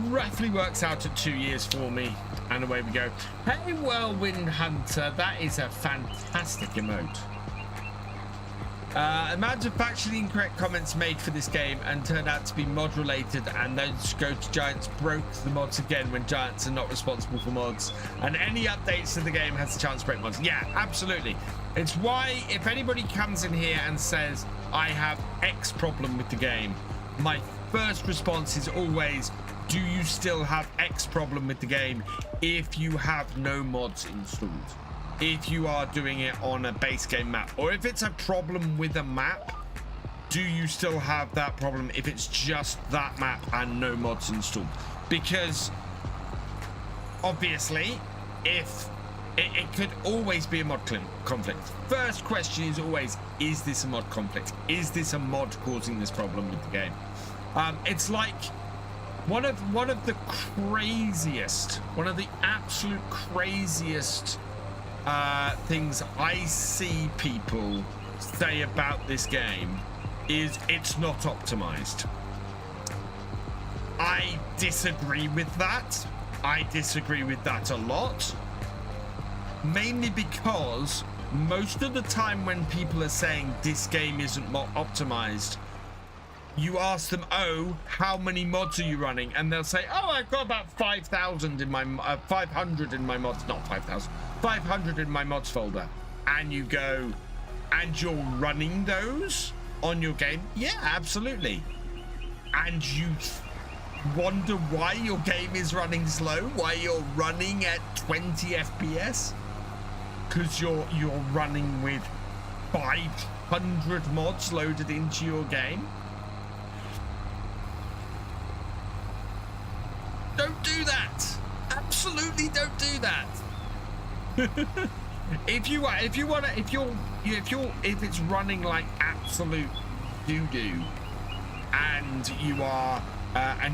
Speaker 1: roughly works out at 2 years for me, and away we go. Hey, Whirlwind Hunter, that is a fantastic emote. Amount of factually incorrect comments made for this game and turned out to be mod related, and those Go to Giants broke the mods again when Giants are not responsible for mods, and any updates to the game has the chance to break mods. Yeah, absolutely. It's why if anybody comes in here and says I have X problem with the game, my first response is always, do you still have X problem with the game if you have no mods installed? If you are doing it on a base game map, or if it's a problem with a map, do you still have that problem if it's just that map and no mods installed? Because obviously, if it could always be a mod conflict. First question is always, is this a mod conflict? Is this a mod causing this problem with the game? It's like one of the absolute craziest things I see people say about this game is it's not optimized. I disagree with that. I disagree with that a lot. mainly because most of the time when people are saying this game isn't optimized, you ask them, oh, how many mods are you running? And they'll say, oh, I've got about 5,000 in my 500 in my mods, not 5,000, 500 in my mods folder. And you go, and you're running those on your game? Yeah, absolutely. And you wonder why your game is running slow, why you're running at 20 FPS? Because you're running with 500 mods loaded into your game. Don't do that. Absolutely don't do that. if it's running like absolute doo-doo, and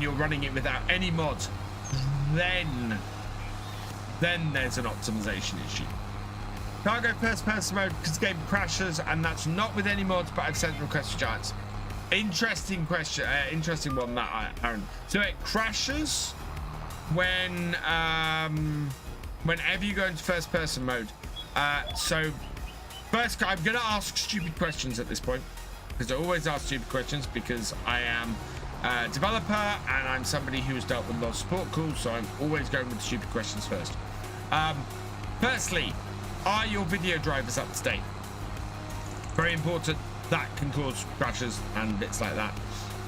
Speaker 1: you're running it without any mods, then there's an optimization issue. Can't go first person mode because the game crashes, and that's not with any mods, but I've sent a request to Giants. Interesting question, interesting one, that Aaron. So it crashes whenever you go into first person mode. So first, I'm gonna ask stupid questions at this point, because I always ask stupid questions, because I am a developer and I'm somebody who has dealt with a lot of support calls, so I'm always going with stupid questions first. Firstly, are your video drivers up to date? Very important. That can cause crashes and bits like that.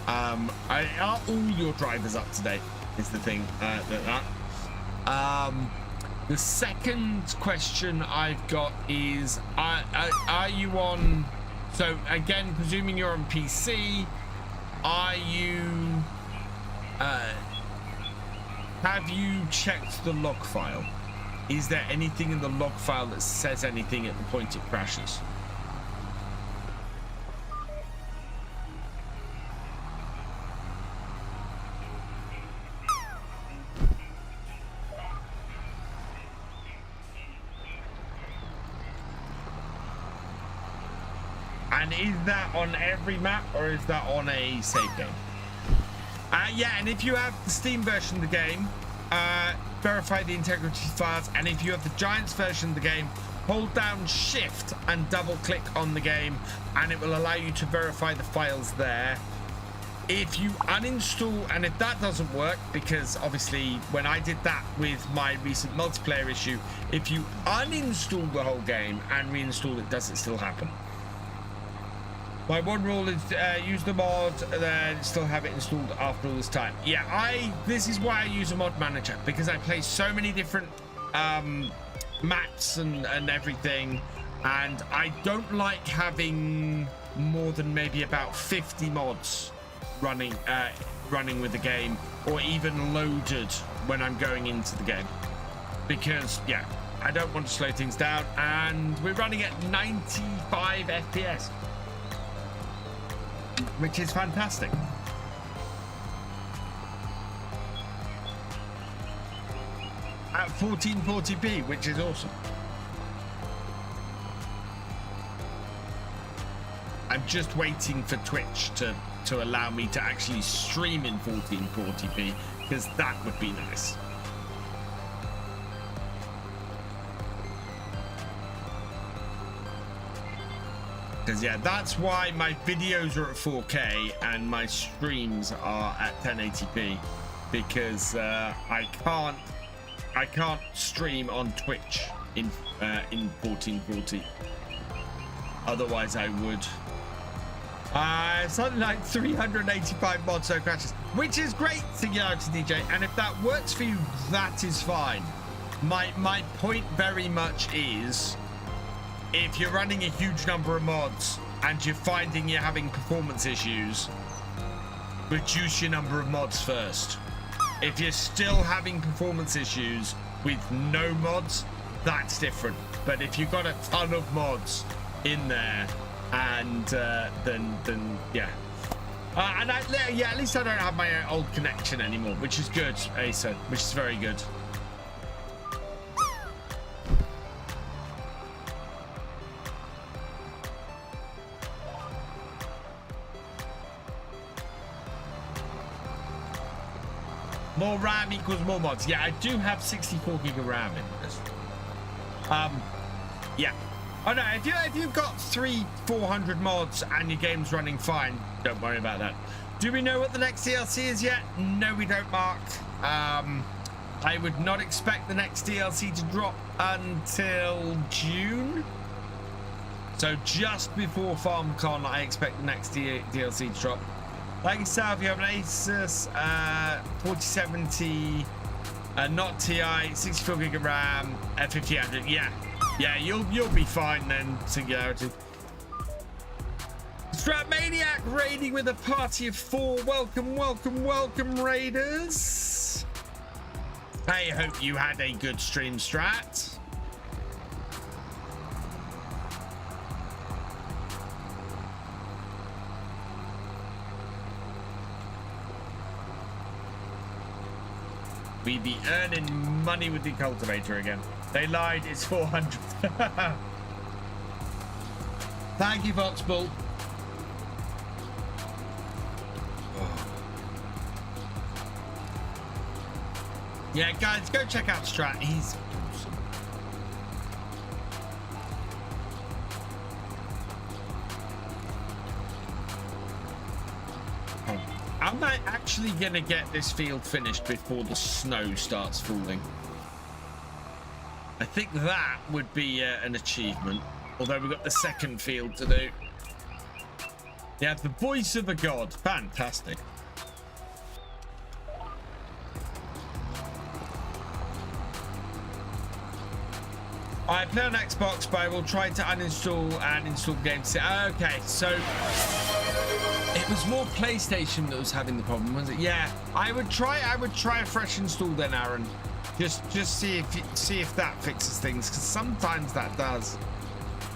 Speaker 1: Are all your drivers up to date? Is the thing the second question I've got is, are you on? So again, presuming you're on PC, are you? Have you checked the log file? Is there anything in the log file that says anything at the point it crashes? And is that on every map, or is that on a save game? Yeah, and if you have the Steam version of the game, verify the integrity files. And if you have the Giants version of the game, hold down Shift and double click on the game, and it will allow you to verify the files there. If you uninstall, and if that doesn't work, because obviously when I did that with my recent multiplayer issue, if you uninstall the whole game and reinstall it, does it still happen? My one rule is use the mod, then still have it installed after all this time. Yeah, this is why I use a mod manager, because I play so many different maps and everything, and I don't like having more than maybe about 50 mods running with the game, or even loaded when I'm going into the game, because yeah, I don't want to slow things down, and we're running at 95 FPS. Which is fantastic. At 1440p, which is awesome. I'm just waiting for Twitch to allow me to actually stream in 1440p, because that would be nice. Because yeah, that's why my videos are at 4K and my streams are at 1080p, because I can't stream on Twitch in 1440. Otherwise I would. Something like 385 mods so crashes, which is great, Singularity DJ, and if that works for you, that is fine. My point very much is, if you're running a huge number of mods and you're finding you're having performance issues, reduce your number of mods first. If you're still having performance issues with no mods, that's different. But if you've got a ton of mods in there, and then yeah. And at least I don't have my old connection anymore, which is good, Asa, which is very good. More RAM equals more mods. Yeah, I do have 64 gig of RAM in this. Yeah. Oh no, if you've got 300-400 mods and your game's running fine, don't worry about that. Do we know what the next DLC is yet? No, we don't, Mark. I would not expect the next DLC to drop until June. So just before FarmCon, I expect the next DLC to drop. Like yourself, you have an Asus 4070, not TI, 64 gig of RAM, F1500. Yeah, you'll be fine then. Singularity. Stratmaniac raiding with a party of 4. Welcome, raiders. I hope you had a good stream, Strat. We be earning money with the cultivator again. They lied, it's 400. Thank you, Voxbull. Yeah, guys, go check out Strat. He's awesome. Am I actually gonna get this field finished before the snow starts falling? I think that would be an achievement. Although we've got the second field to do. Yeah, the voice of a god. Fantastic. I play on Xbox, but I will try to uninstall and install games. Okay, so it was more PlayStation that was having the problem, was it? Yeah, I would try a fresh install then, Aaron. Just see if that fixes things, because sometimes that does.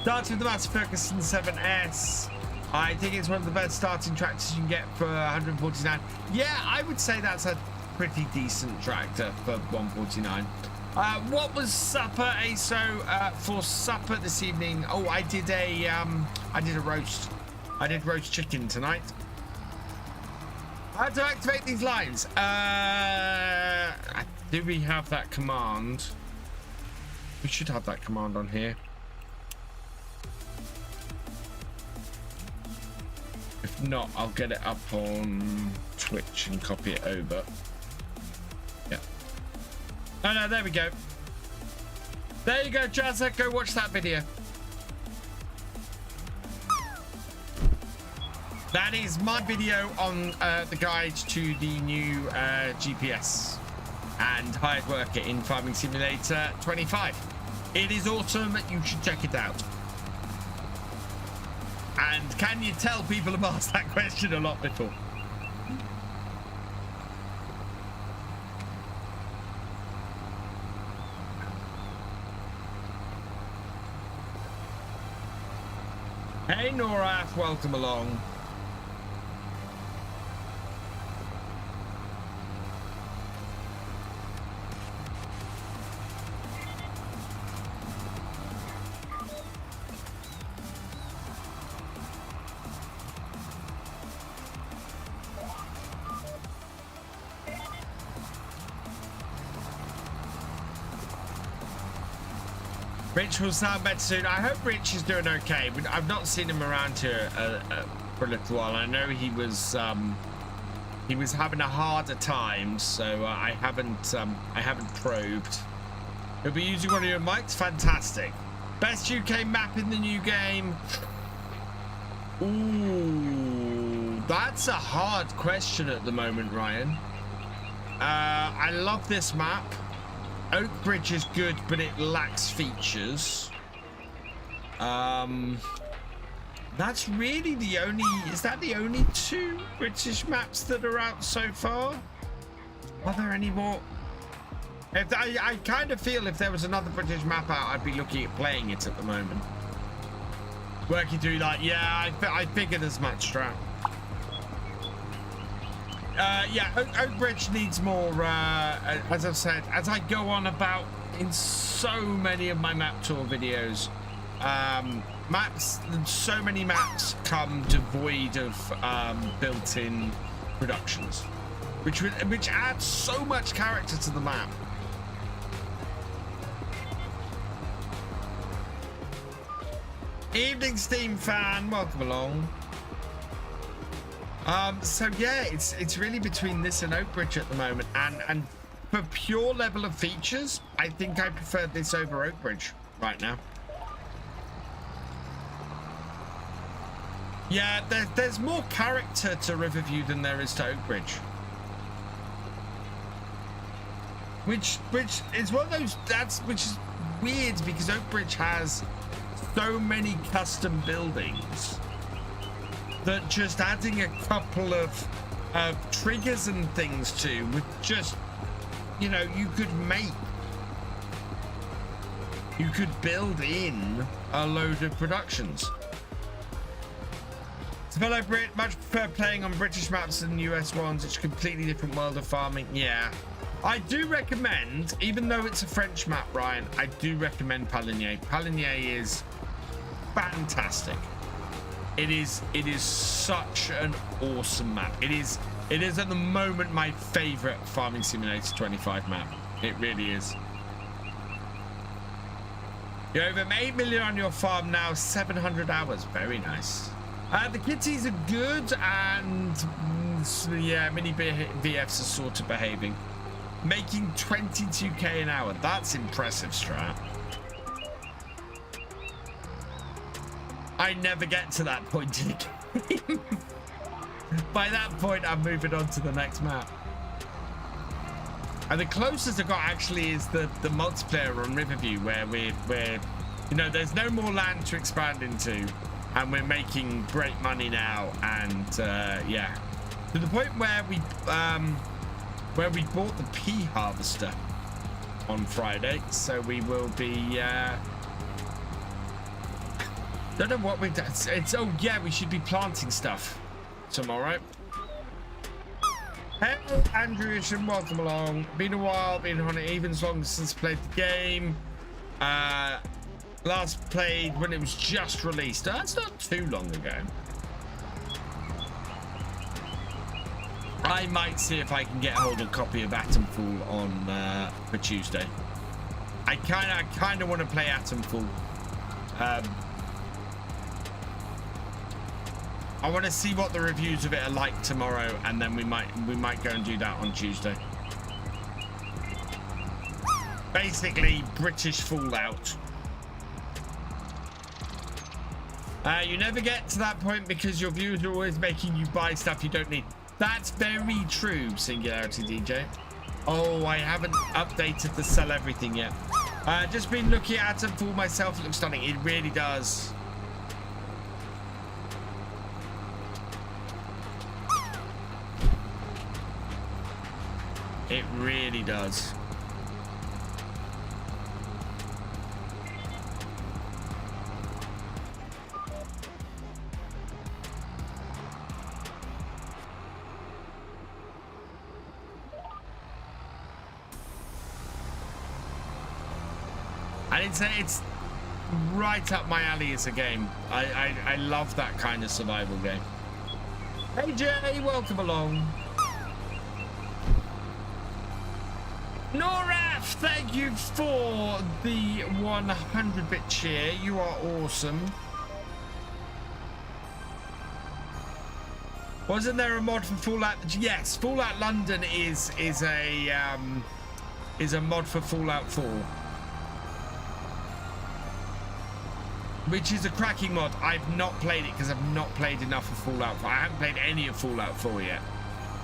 Speaker 1: Starting with the Master Ferguson 7S. I think it's one of the best starting tractors you can get for 149. Yeah, I would say that's a pretty decent tractor for 149. What was supper, ASO? For supper this evening? Oh, I did a roast. I did roast chicken tonight. How to activate these lines? Do we have that command? We should have that command on here. If not, I'll get it up on Twitch and copy it over. Yeah. Oh no, there we go. There you go, Jazza. Go watch that video. That is my video on the guide to the new GPS and hired worker in Farming Simulator 25. It is awesome. You should check it out. And can you tell people have asked that question a lot before? Hey Noraf, welcome along. Rich will sound better soon. I hope Rich is doing okay. I've not seen him around here for a little while. I know he was having a harder time, so I haven't probed. He'll be using one of your mics. Fantastic. Best UK map in the new game. Ooh, that's a hard question at the moment, Ryan. I love this map. Oak Bridge is good, but it lacks features. That's really the only... Is that the only 2 British maps that are out so far? Are there any more? I kind of feel if there was another British map out, I'd be looking at playing it at the moment. Working through that. Yeah, I figured as much, Strat. Yeah, Oak Bridge needs more, as I've said, as I go on about in so many of my map tour videos, so many maps come devoid of built-in productions, which adds so much character to the map. Evening, Steam fan. Welcome along. So yeah, it's really between this and Oakbridge at the moment, and for pure level of features, I think I prefer this over Oakbridge right now. Yeah, there's more character to Riverview than there is to Oakbridge. Which is one of those, which is weird because Oakbridge has so many custom buildings that just adding a couple of triggers and things to would just, you know, you could build in a load of productions. So fellow Brit, much prefer playing on British maps than US ones. It's a completely different world of farming. Yeah, I do recommend, even though it's a French map, Ryan, I do recommend Paligny. Paligny is fantastic. It is such an awesome map. It is at the moment my favorite Farming Simulator 25 map. It really is. You're over 8 million on your farm now, 700 hours. Very nice. The kitties are good, and yeah, mini VFs are sort of behaving. Making 22k an hour. That's impressive, Strat. I never get to that point in the game. By that point, I'm moving on to the next map. And the closest I got actually is the multiplayer on Riverview, where we're you know, there's no more land to expand into, and we're making great money now. And yeah, to the point where we bought the pea harvester on Friday, so we will be. Don't know what we've done. It's oh yeah, we should be planting stuff tomorrow. Hey Andrew, and welcome along. Been a while, been on it even as long since played the game. Last played when it was just released. That's not too long ago. I might see if I can get hold of a copy of Atomfall on for Tuesday. I kind of want to play Atomfall. I want to see what the reviews of it are like tomorrow, and then we might go and do that on Tuesday. Basically, British Fallout. You never get to that point because your viewers are always making you buy stuff you don't need. That's very true, Singularity DJ. Oh, I haven't updated the sell everything yet. Just been looking at it for myself. It looks stunning. It really does. It really does. And it's right up my alley as a game. I love that kind of survival game. Hey Jay, welcome along. Noraf, thank you for the 100-bit cheer. You are awesome. Wasn't there a mod for Fallout? Yes, Fallout London is a mod for Fallout 4, which is a cracking mod. I've not played it because I've not played enough of Fallout 4. I haven't played any of Fallout 4 yet.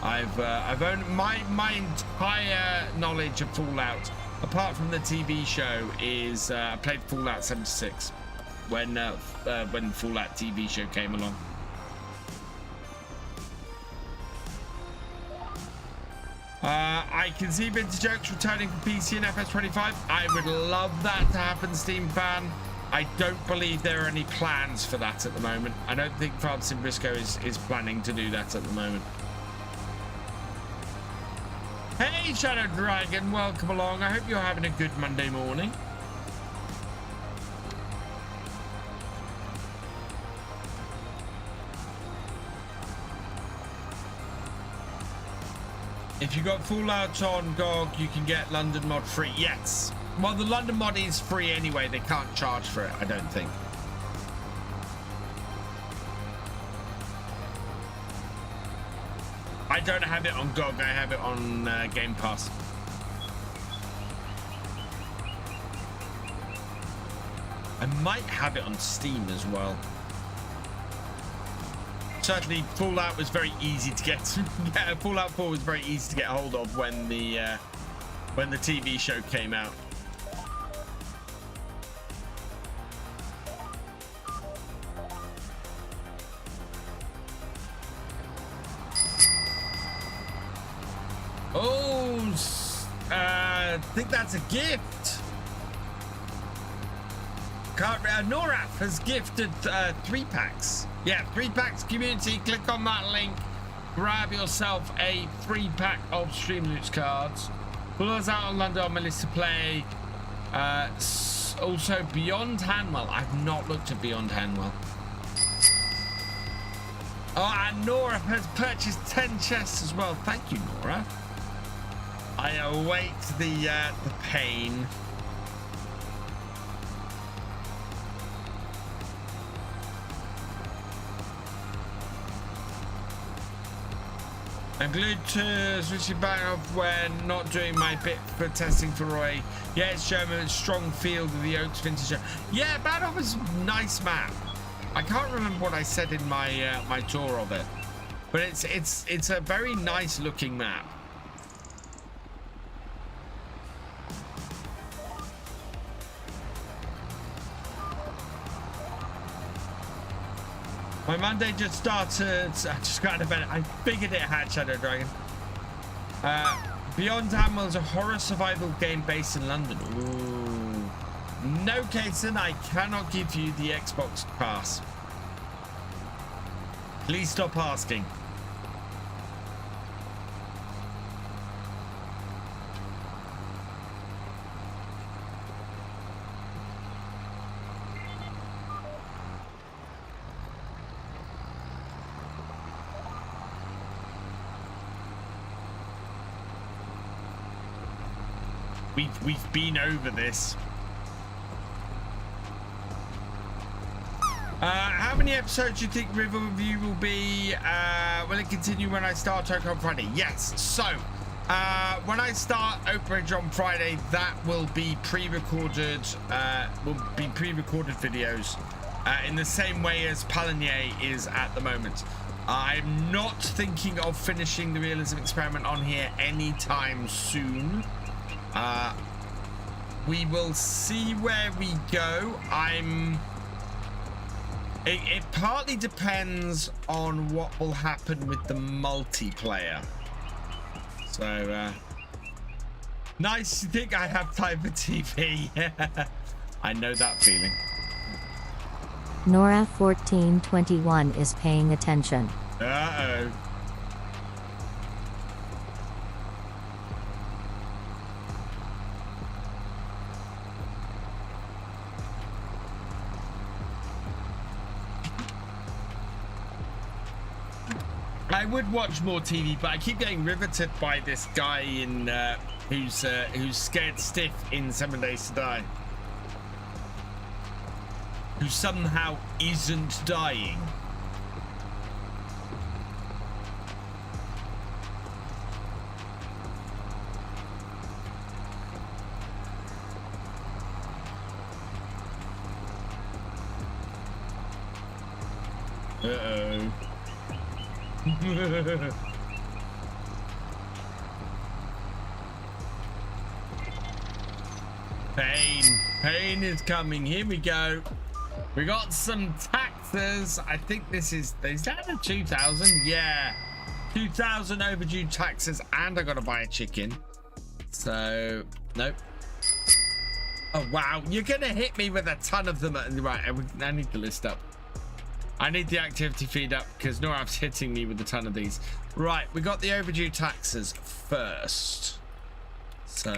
Speaker 1: I've owned my entire knowledge of Fallout, apart from the TV show, is I played Fallout 76 when Fallout TV show came along. I can see Vintage Jokes returning for PC and FS25. I would love that to happen, Steam fan. I don't believe there are any plans for that at the moment. I don't think France and Briscoe is planning to do that at the moment. Hey Shadow Dragon, welcome along. I hope you're having a good Monday morning. If you got Fallout on GOG, you can get London mod free. Yes. Well, the London mod is free anyway. They can't charge for it, I don't think. I don't have it on GOG. I have it on Game Pass. I might have it on Steam as well. Certainly, Fallout was very easy to get. Yeah, Fallout 4 was very easy to get hold of when the TV show came out. Oh, I think that's a gift. Noraf has gifted 3 packs. Yeah, 3 packs community. Click on that link. Grab yourself a 3-pack of Stream Loots cards. Pull us out on London on my list to play. Also, Beyond Hanwell. I've not looked at Beyond Hanwell. Oh, and Nora has purchased 10 chests as well. Thank you, Nora. I await the pain. I'm glued to switching back off when not doing my bit for testing for Roy. Yeah, it's German, it's strong field of the Oaks Vintage. Yeah, Bad Off is a nice map. I can't remember what I said in my my tour of it, but it's a very nice looking map. My Monday just started. I just got an event. I figured it had Shadow Dragon. Beyond Hanwell is a horror survival game based in London. Ooh. No, Kason, I cannot give you the Xbox pass. Please stop asking. We've been over this. How many episodes do you think Riverview will be? Will it continue when I start Oak on Friday? Yes. So, when I start Oak on Friday, that will be pre-recorded. Videos in the same way as Palanier is at the moment. I'm not thinking of finishing the realism experiment on here anytime soon. We will see where we go. It partly depends on what will happen with the multiplayer. So, nice to think I have time for TV. I know that feeling.
Speaker 2: Nora 1421 is paying attention.
Speaker 1: Uh-oh. I would watch more TV, but I keep getting riveted by this guy in who's scared stiff in 7 Days to Die, who somehow isn't dying. Uh-oh. Pain is coming. Here we go. We got some taxes. I think is that a 2,000? Yeah, 2,000 overdue taxes, and I gotta buy a chicken. So nope. Oh wow, you're gonna hit me with a ton of them. Right, I need the list up. I need the activity feed up because Norav's hitting me with a ton of these. Right, we got the overdue taxes first. So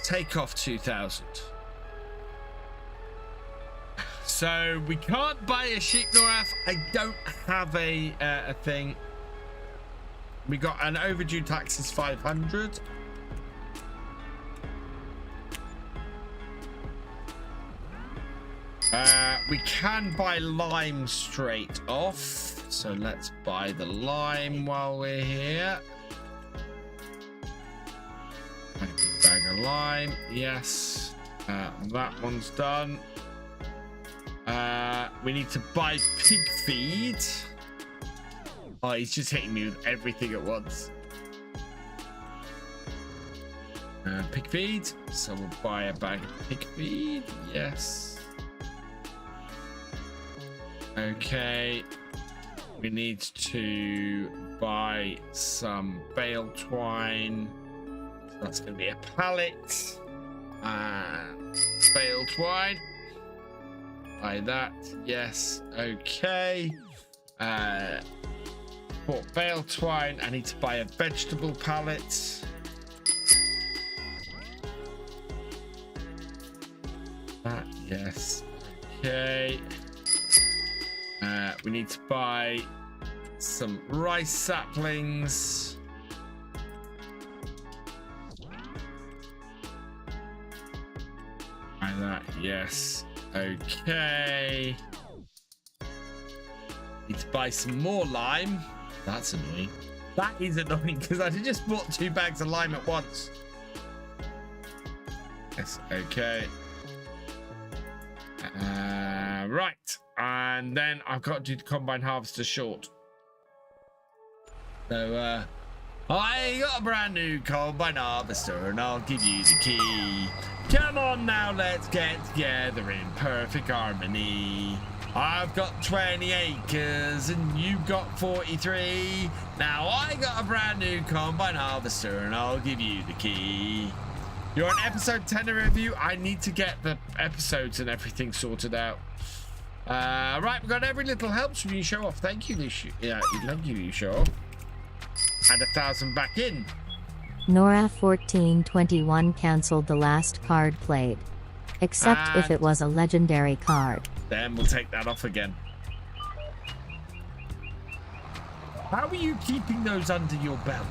Speaker 1: take off 2,000. So we can't buy a sheep, Norav. I don't have a thing. We got an overdue taxes 500. We can buy lime straight off. So let's buy the lime while we're here. A bag of lime. Yes. That one's done. We need to buy pig feed. Oh, he's just hitting me with everything at once. Pig feed. So we'll buy a bag of pig feed. Yes. Okay. We need to buy some bale twine. So that's going to be a pallet. Bale twine. Buy that. Yes. Okay. Bought bale twine. I need to buy a vegetable pallet. That. Yes. Okay. We need to buy some rice saplings. Buy that. Yes. Okay. Need to buy some more lime. That's annoying. That is annoying because I just bought 2 bags of lime at once. Yes. Okay. Right. And then I've got to do the combine harvester short. So I got a brand new combine harvester and I'll give you the key. Come on now, let's get together in perfect harmony. I've got 20 acres and you got 43. Now I got a brand new combine harvester and I'll give you the key. You're on episode 10 of review. I need to get the episodes and everything sorted out. Right, we've got every little helps from you show off. Thank you, thank you, show off. Add 1,000 back in.
Speaker 2: Nora 1421 cancelled the last card played, except if it was a legendary card.
Speaker 1: Then we'll take that off again. How are you keeping those under your belt?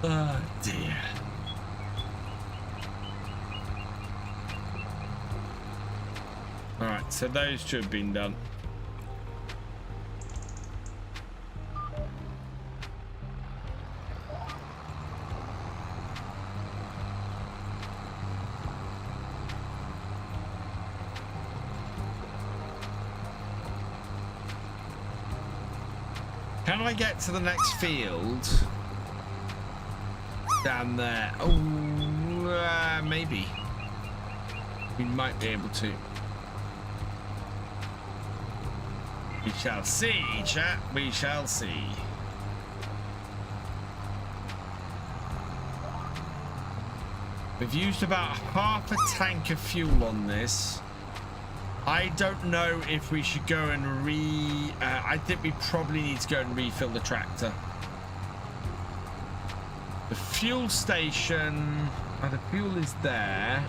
Speaker 1: Oh dear. Alright, so those two have been done. Can I get to the next field? Down there. Oh, maybe. We might be able to. We shall see, chat. We shall see. We've used about half a tank of fuel on this. I don't know if we should go and I think we probably need to go and refill the tractor. The fuel station, the fuel is there.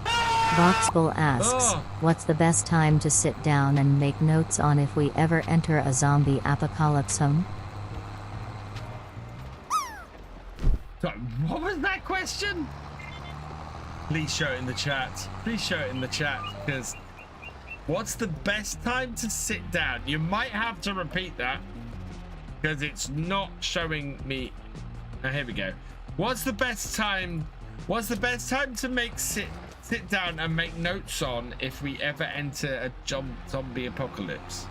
Speaker 2: Voxbull asks, what's the best time to sit down and make notes on if we ever enter a zombie apocalypse?
Speaker 1: What was that question? Please show it in the chat. Please show it in the chat, because what's the best time to sit down? You might have to repeat that, because it's not showing me. Oh, here we go. What's the best time? What's the best time to make sit down and make notes on if we ever enter a zombie apocalypse?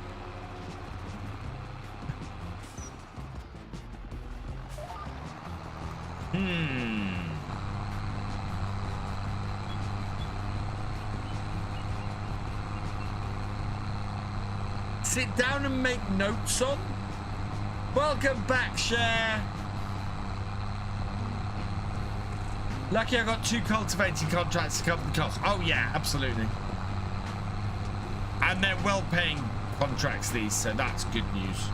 Speaker 1: Sit down and make notes on? Welcome back, Share. Lucky I got 2 cultivating contracts to cover the cost. Oh yeah, absolutely. And they're well-paying contracts, these, so that's good news.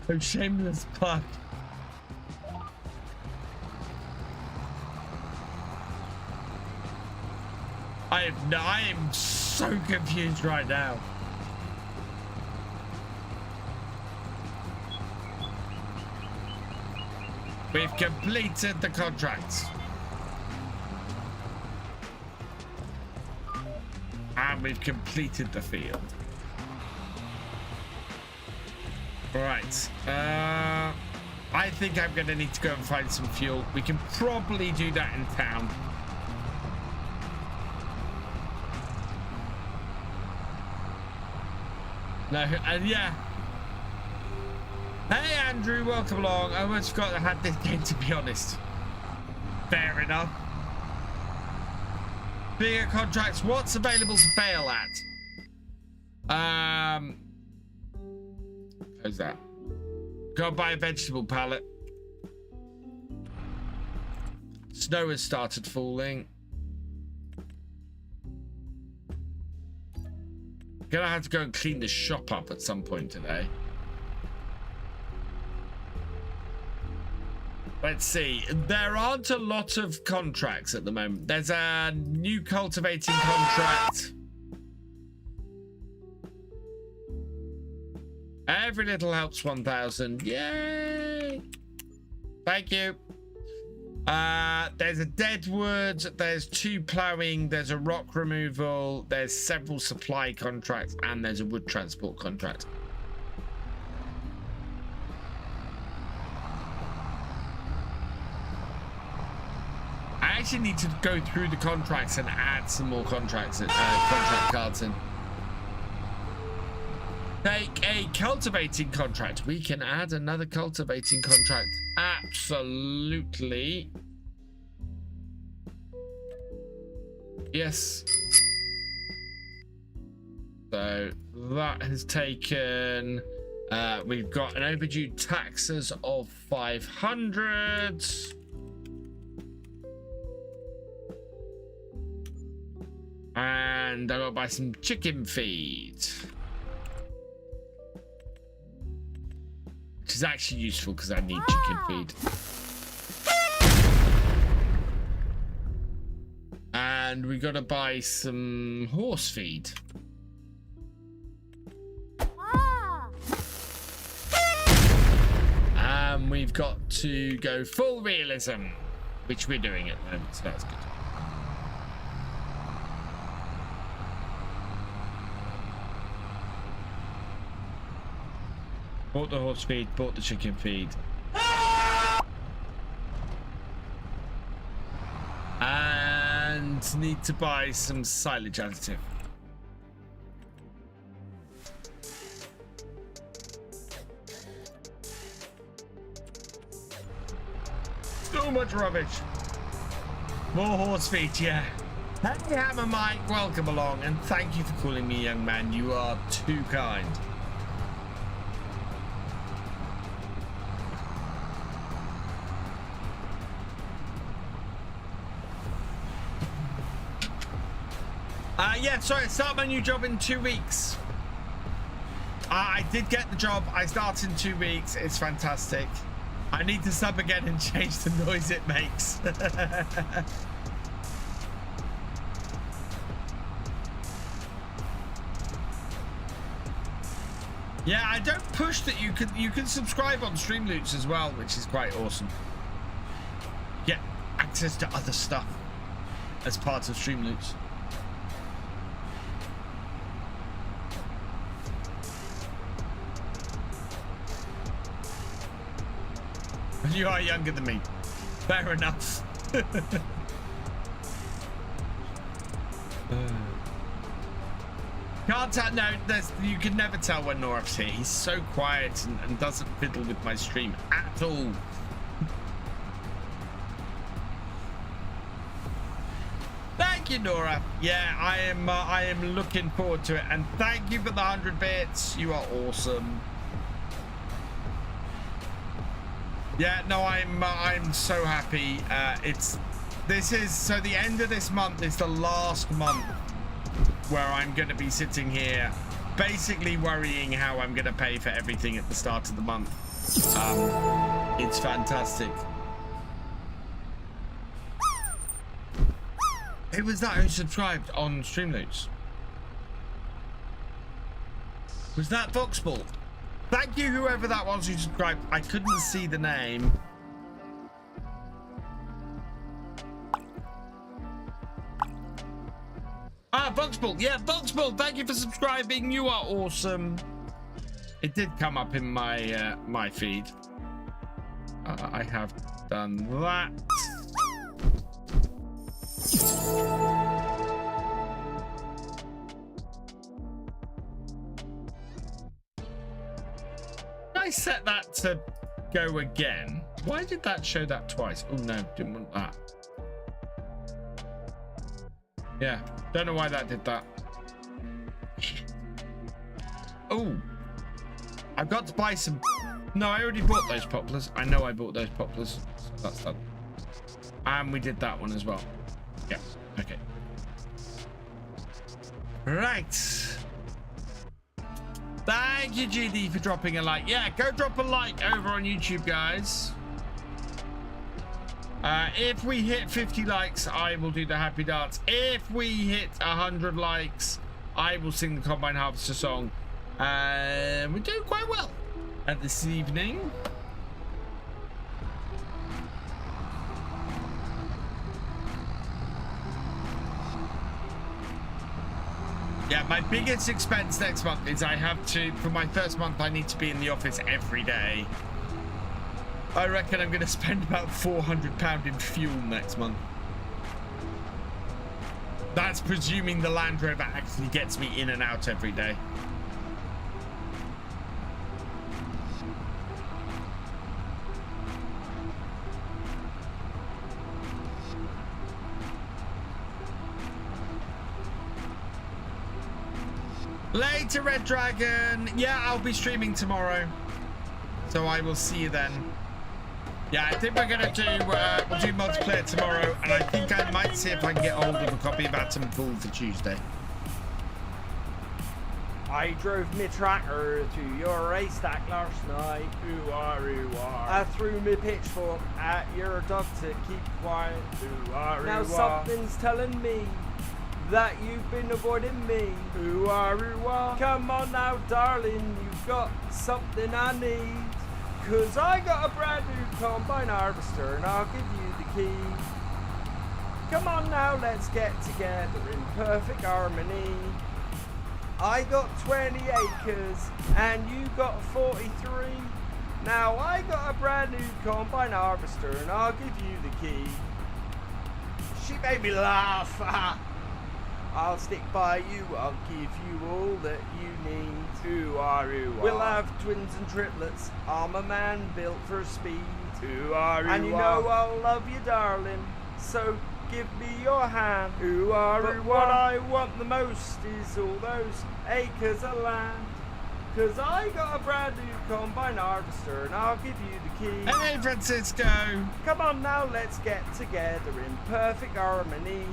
Speaker 1: Oh, shameless plug. I am so confused right now. We've completed the contract. And we've completed the field. Right. I think I'm going to need to go and find some fuel. We can probably do that in town. No, and yeah. Hey, Andrew, welcome along. I almost forgot I had this game, to be honest. Fair enough. Bigger contracts. What's available to fail at? How's that? Go buy a vegetable pallet. Snow has started falling. Gonna have to go and clean the shop up at some point today. Let's see. There aren't a lot of contracts at the moment. There's a new cultivating contract. Every little helps 1,000. Yay! Thank you. There's a deadwood. There's 2 ploughing. There's a rock removal. There's several supply contracts, and there's a wood transport contract. I actually need to go through the contracts and add some more contracts, contract cards in. Take a cultivating contract. We can add another cultivating contract. Absolutely. Yes. So that has taken... we've got an overdue taxes of 500. And I gotta buy some chicken feed. Which is actually useful because I need chicken feed. And we gotta buy some horse feed. And we've got to go full realism, which we're doing at the moment, so that's good. Bought the horse feed, bought the chicken feed. And need to buy some silage additive. So much rubbish. More horse feed, yeah. Hey, Hammer Mike, welcome along, and thank you for calling me young man. You are too kind. Yeah, sorry, I start my new job in 2 weeks. I did get the job. I start in 2 weeks. It's fantastic. I need to sub again and change the noise it makes. Yeah, I don't push that you can subscribe on Streamloots as well, which is quite awesome. Get access to other stuff as part of Streamloots. You are younger than me. Fair enough. Can't tell. No, you can never tell when Noraf's here. He's so quiet and doesn't fiddle with my stream at all. Thank you, Nora. Yeah, I am looking forward to it, and thank you for the 100 bits. You are awesome. Yeah, no, I'm so happy. So the end of this month is the last month where I'm going to be sitting here basically worrying how I'm going to pay for everything at the start of the month. It's fantastic. Who was that who subscribed on Streamloots? Was that Voxball? Thank you, whoever that was who subscribed. I couldn't see the name. Ah, Voxball. Yeah, Voxball. Thank you for subscribing. You are awesome. It did come up in my my feed. I have done that. I set that to go again. Why did that show that twice? Oh no, didn't want that. Yeah, don't know why that did that. Oh, I've got to buy some. No, I already bought those poplars. I know I bought those poplars. So that's done. And we did that one as well. Yeah, okay. Right. Thank you, GD, for dropping a like. Yeah, go drop a like over on YouTube, guys. If we hit 50 likes, I will do the happy dance. If we hit 100 likes, I will sing the Combine Harvester song. We're doing quite well at this evening. Yeah, my biggest expense next month is I have to, for my first month, I need to be in the office every day. I reckon I'm going to spend about £400 in fuel next month. That's presuming the Land Rover actually gets me in and out every day. Later, Red Dragon. Yeah, I'll be streaming tomorrow, so I will see you then. Yeah, I think we're gonna do we'll do multiplayer tomorrow, and I think I might see if I can get hold of a copy of Atom Pool for Tuesday.
Speaker 3: I drove my tractor to your haystack last night. Ooh ah, ooh ah. I threw my pitchfork at your dog to keep quiet. Ooh ah, ooh now something's telling me that you've been avoiding me. Ooh ah, ooh ah. Come on now, darling, you've got something I need. 'Cause I got a brand new combine harvester and I'll give you the key. Come on now, let's get together in perfect harmony. I got 20 acres and you got 43. Now I got a brand new combine harvester and I'll give you the key. She made me laugh. I'll stick by you, I'll give you all that you need. Ooh ah, ooh ah. We'll have twins and triplets, I'm a man built for speed. Ooh ah, ooh ah. And you know I'll love you, darling, so give me your hand. Ooh ah, ooh ah. But what I want the most is all those acres of land. 'Cause I got a brand new combine harvester and I'll give you the key.
Speaker 1: Hey, Francisco!
Speaker 3: Come on now, let's get together in perfect harmony.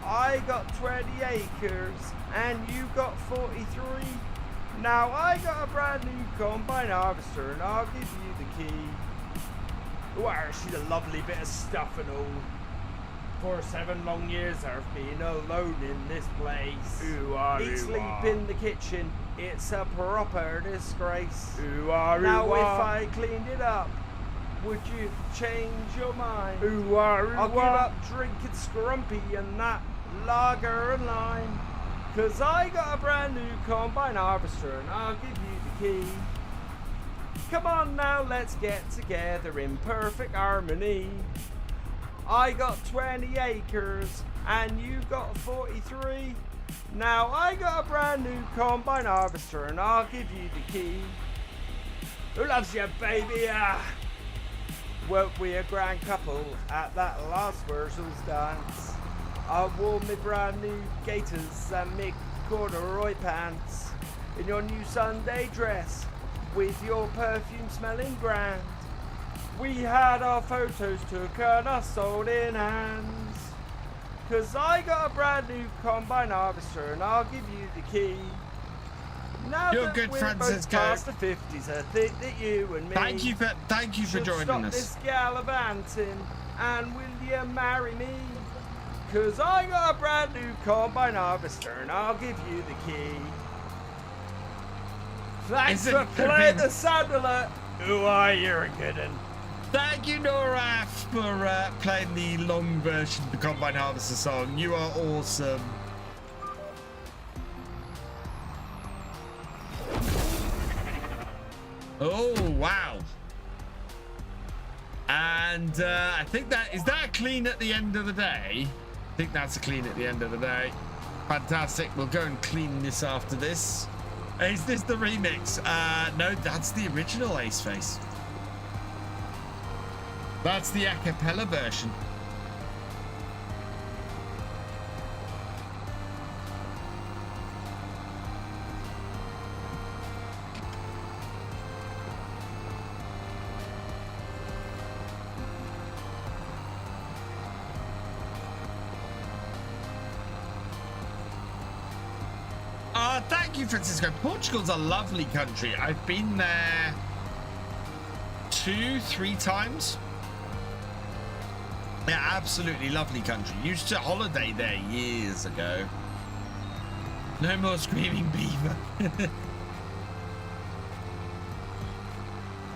Speaker 3: I got 20 acres and you got 43. Now I got a brand new combine harvester and I'll give you the key. Wow, she's a lovely bit of stuff and all. For 7 long years I've been alone in this place. Ooh ah, ooh ah. Eat, sleep in the kitchen, it's a proper disgrace. Ooh ah, ooh now ah. If I cleaned it up, would you change your mind? Ooh ah, ooh I'll give up drinking scrumpy and that lager and lime. 'Cause I got a brand new combine harvester and I'll give you the key. Come on now, let's get together in perfect harmony. I got 20 acres and you got 43. Now I got a brand new combine harvester and I'll give you the key. Who loves you, baby? Weren't we a grand couple at that last Wurzel's dance? I wore my brand new gaiters and my corduroy pants in your new Sunday dress with your perfume smelling grand. We had our photos took and us sold in hands. 'Cause I got a brand new combine harvester and I'll give you the key. Now
Speaker 1: you're
Speaker 3: that
Speaker 1: good,
Speaker 3: we're
Speaker 1: Francisco.
Speaker 3: both past the 50s, I think that you and me
Speaker 1: thank you for joining
Speaker 3: stop
Speaker 1: us.
Speaker 3: this gallivanting, and will you marry me? Cause I got a brand new combine harvester and I'll give you the key. Thanks for playing the sound alert. Who are you, a good one?
Speaker 1: Thank you, Nora, for playing the long version of the Combine Harvester song. You are awesome. Oh, wow. And I think is that a clean at the end of the day? I think that's a clean at the end of the day. Fantastic. We'll go and clean this after this. Is this the remix? No, that's the original Ace Face. That's the a cappella version. Thank you, Francisco. Portugal's a lovely country. I've been there 2-3 times. Yeah, absolutely lovely country. Used to holiday there years ago. No more screaming beaver.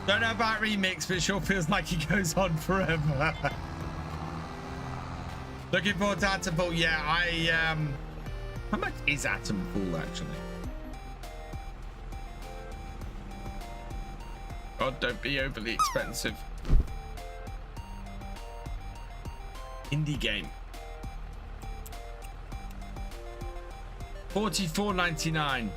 Speaker 1: Don't know about remix, but it sure feels like it goes on forever. Looking forward to Atomfall. Yeah, how much is Atomfall actually? God, don't be overly expensive. Indie game. $44.99.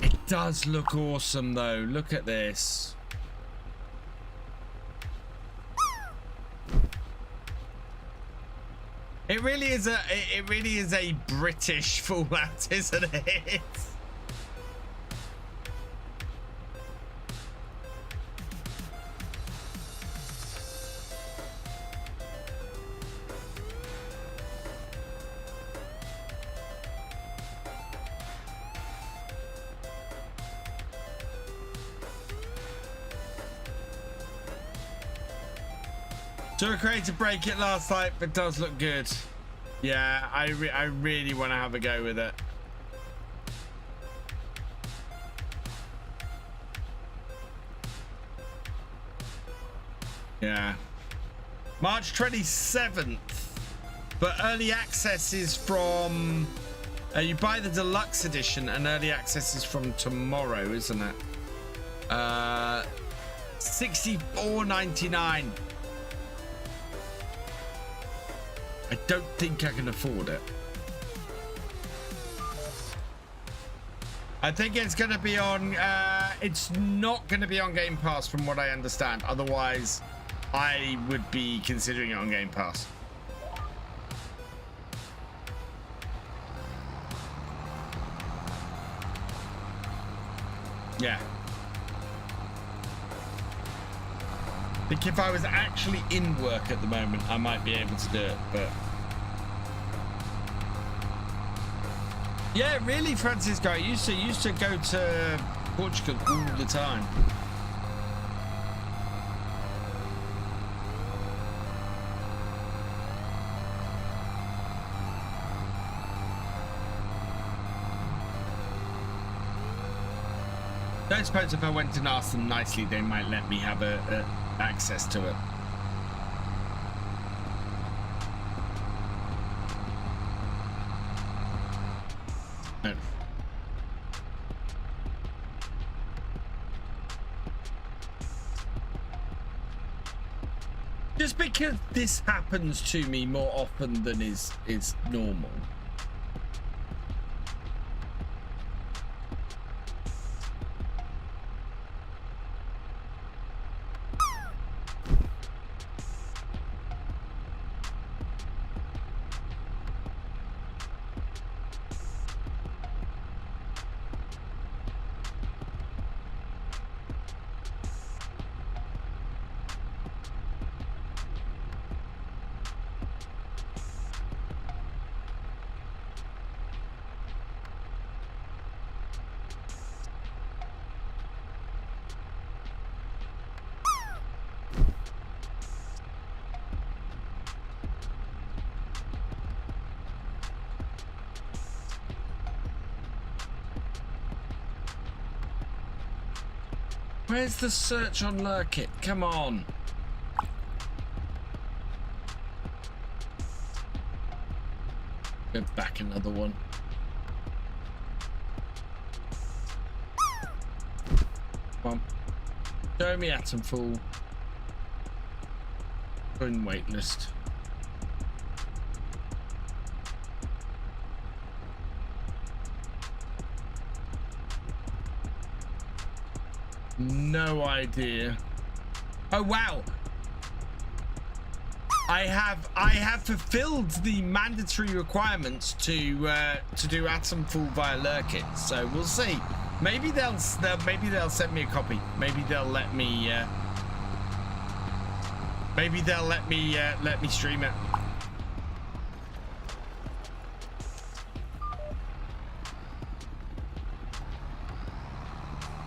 Speaker 1: It does look awesome though. Look at this. It really is a British Fallout, isn't it? So I created to break it last night, but does look good. Yeah, I really want to have a go with it. Yeah. March 27th. But early access is from... you buy the deluxe edition and early access is from tomorrow, isn't it? $64.99. I don't think I can afford it. I think it's going to be on... it's not going to be on Game Pass from what I understand. Otherwise, I would be considering it on Game Pass. Yeah. I think if I was actually in work at the moment, I might be able to do it, but... Yeah, really, Francisco, I used to go to Portugal all the time. Don't suppose if I went and asked them nicely, they might let me have access to it. No. Just because this happens to me more often than is normal. Where's the search on Lurkit? Come on. Go back another one. Come on. Show me Atom Fool. Join waitlist. No idea. Oh wow. I have fulfilled the mandatory requirements to do Atom Fool via Lurkit, so we'll see. Maybe they'll send me a copy. Maybe they'll let me let me stream it.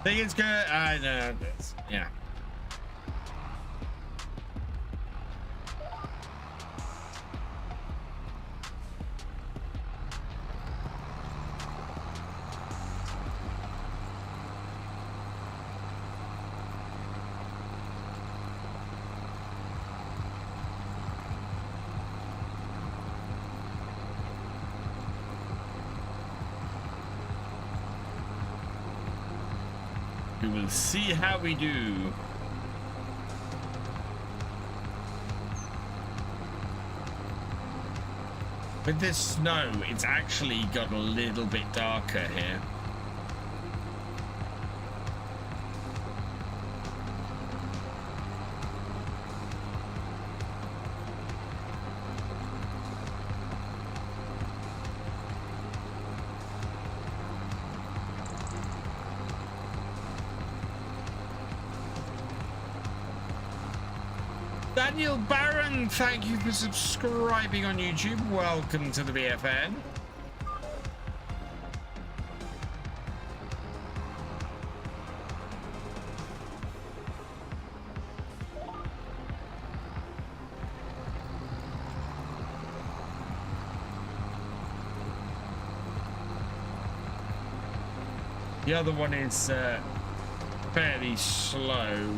Speaker 1: Think it's good. I know. Yeah. We will see how we do. With this snow, it's actually got a little bit darker here. Daniel Barron, thank you for subscribing on YouTube. Welcome to the BFN. The other one is fairly slow.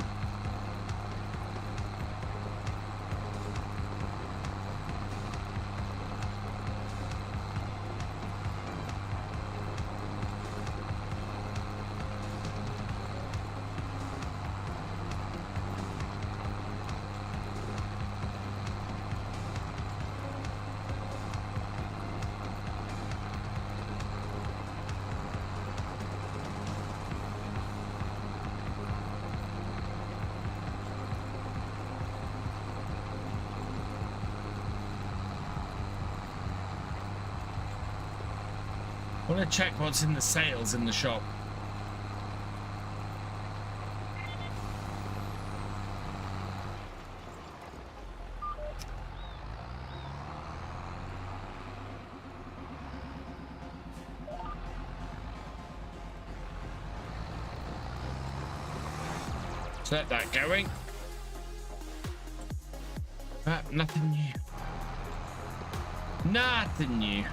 Speaker 1: I want to check what's in the sales in the shop. Set that going. Nothing new. Nothing new.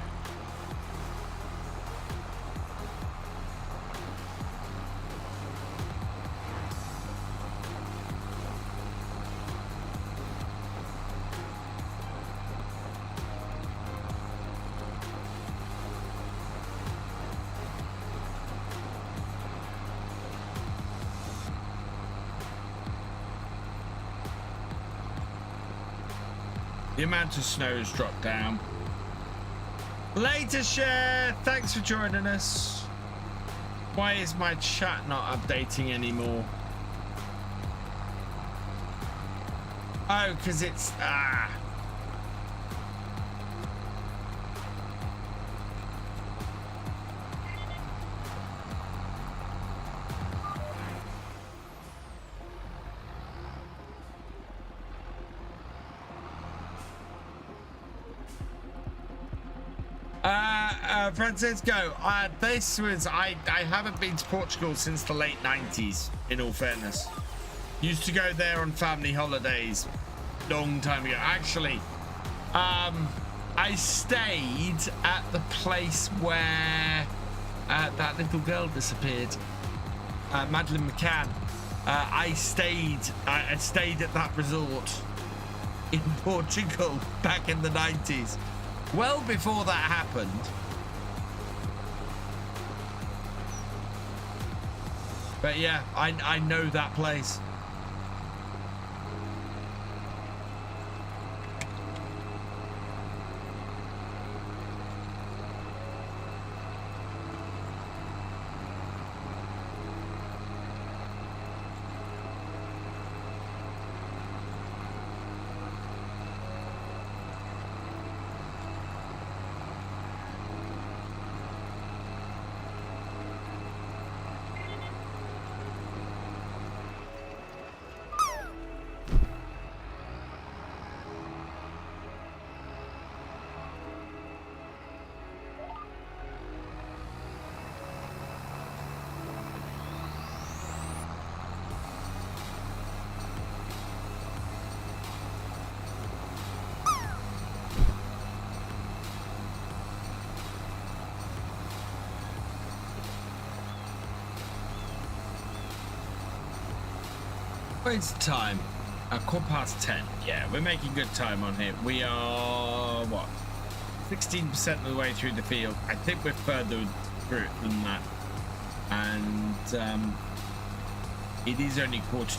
Speaker 1: The amount of snow has dropped down. Later, Share. Thanks for joining us. Why is my chat not updating anymore? Oh, because it's Francisco, this was I haven't been to Portugal since the late 90s, in all fairness. Used to go there on family holidays long time ago. Actually, I stayed at the place where that little girl disappeared, Madeleine McCann. I stayed at that resort in Portugal back in the 90s, well before that happened. But yeah, I know that place. What's the time? 10:15. Yeah, we're making good time on here. We are, what, 16% of the way through the field. I think we're further through it than that. And it is only quarter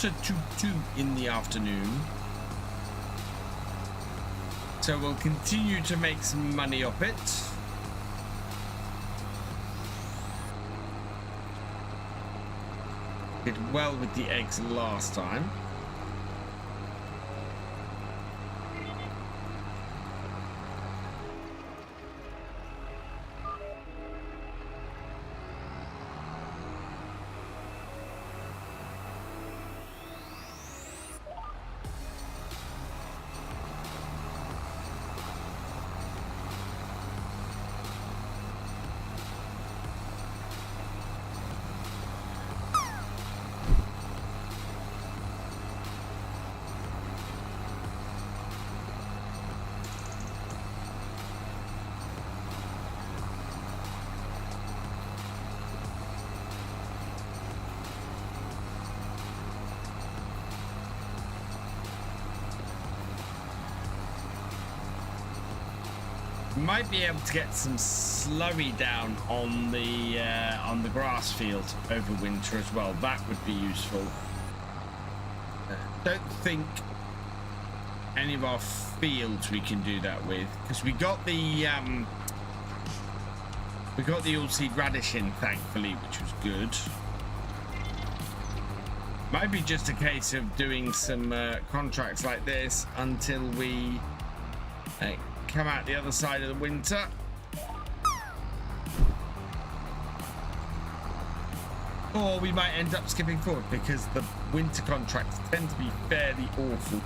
Speaker 1: to two in the afternoon. So we'll continue to make some money off it. Did well with the eggs last time. Might be able to get some slurry down on the grass field over winter as well. That would be useful. Don't think any of our fields we can do that with, because we got the all-seed radish in, thankfully, which was good. Might be just a case of doing some contracts like this until we come out the other side of the winter. Or we might end up skipping forward because the winter contracts tend to be fairly awful.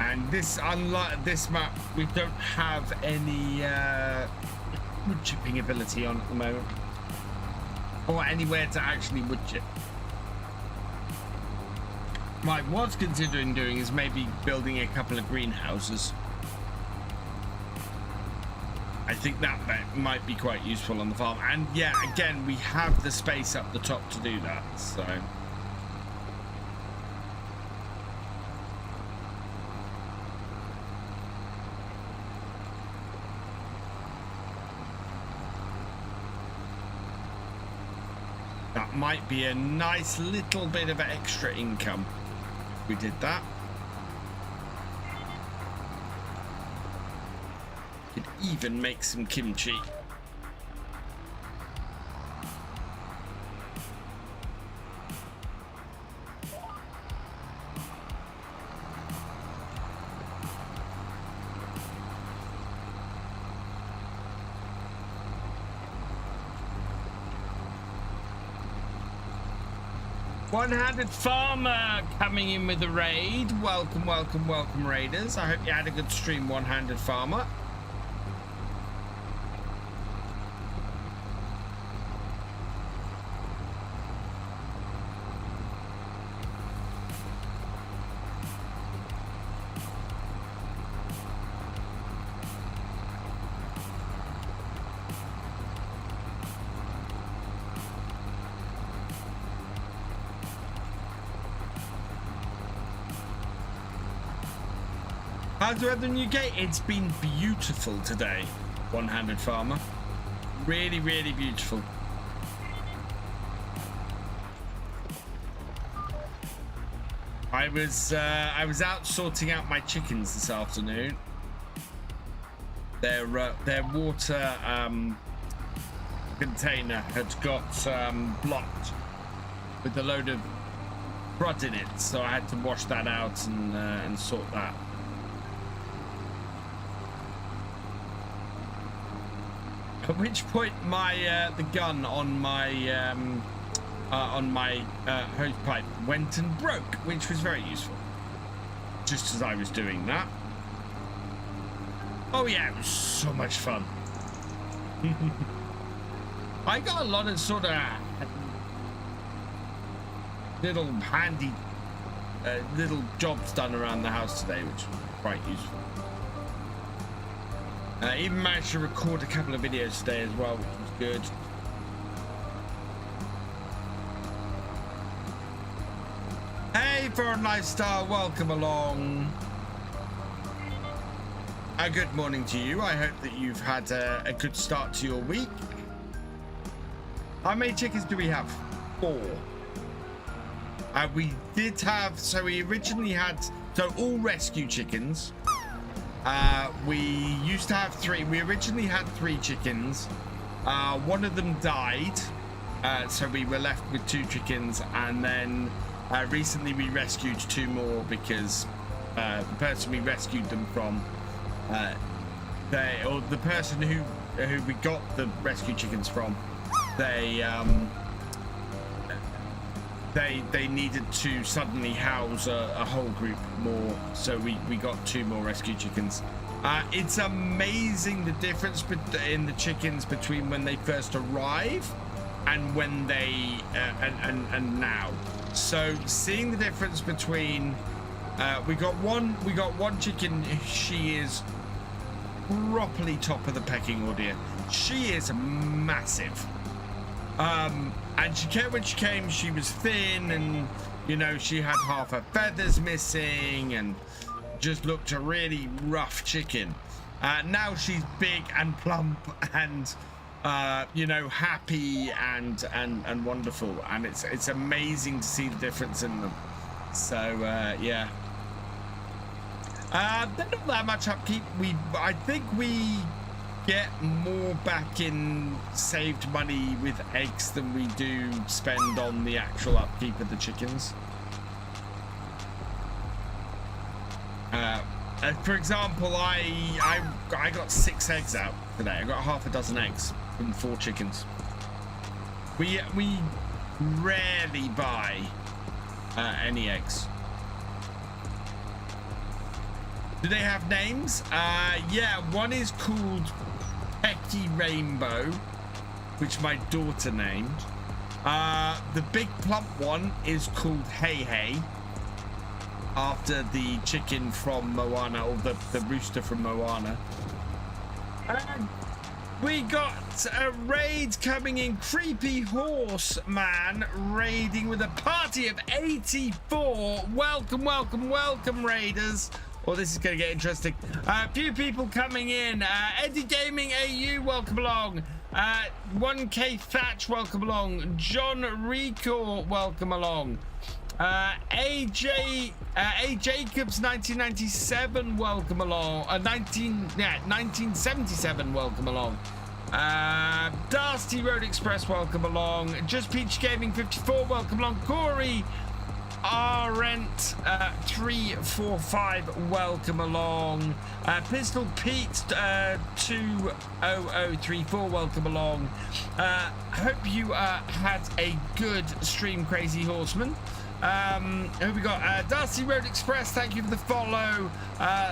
Speaker 1: And this, unlike this map, we don't have any wood chipping ability on at the moment, or anywhere to actually wood chip. What I was considering doing is maybe building a couple of greenhouses. I think that might be quite useful on the farm. And yeah, again, we have the space up the top to do that, so. That might be a nice little bit of extra income if we did that. Could even make some kimchi. One-handed farmer coming in with a raid. Welcome, welcome, welcome, raiders. I hope you had a good stream, one-handed farmer. How's the weather in the UK? It's been beautiful today, one-handed farmer. Really, really beautiful. I was out sorting out my chickens this afternoon. Their water container had got blocked with a load of crud in it, so I had to wash that out and sort that. At which point my the gun on my hose pipe went and broke, which was very useful. Just as I was doing that. Oh yeah, it was so much fun. I got a lot of sort of little handy little jobs done around the house today, which was quite useful. Even managed to record a couple of videos today as well, which was good. Hey, Foreign Lifestyle, welcome along. A good morning to you. I hope that you've had a good start to your week. How many chickens do we have? 4. We did have, so we originally had, so all rescue chickens. We used to have 3. We originally had 3 chickens. One of them died, so we were left with 2 chickens, and then recently we rescued 2 more because the person we rescued them from, the person who we got the rescue chickens from, they needed to suddenly house a whole group more, so we got 2 more rescue chickens. It's amazing the difference in the chickens between when they first arrive and when they and now. So seeing the difference between we got one chicken, she is properly top of the pecking order. She is massive. And she came, when she came, she was thin, and you know, she had half her feathers missing and just looked a really rough chicken. Now she's big and plump and you know, happy and wonderful, and it's amazing to see the difference in them. So yeah, they're not that much upkeep. I think we get more back in saved money with eggs than we do spend on the actual upkeep of the chickens. For example, I got 6 eggs out today. I got half a dozen eggs from 4 chickens. We rarely buy any eggs. Do they have names? Yeah, one is called Pecky Rainbow, which my daughter named. The big plump one is called Hey Hey, after the chicken from Moana, or the rooster from Moana. And we got a raid coming in. Creepy Horse Man raiding with a party of 84. Welcome, welcome, welcome, raiders. Oh, this is going to get interesting. A few people coming in. Eddie Gaming AU, welcome along. 1K Thatch, welcome along. John Rico, welcome along. A Jacobs 1997, welcome along. 1977, welcome along. Dusty Road Express, welcome along. Just Peach Gaming 54, welcome along. Corey Rent 345, welcome along. Pistol Pete 20034, welcome along. Hope you had a good stream, Crazy Horseman. Who we got? Darcy Road Express, thank you for the follow.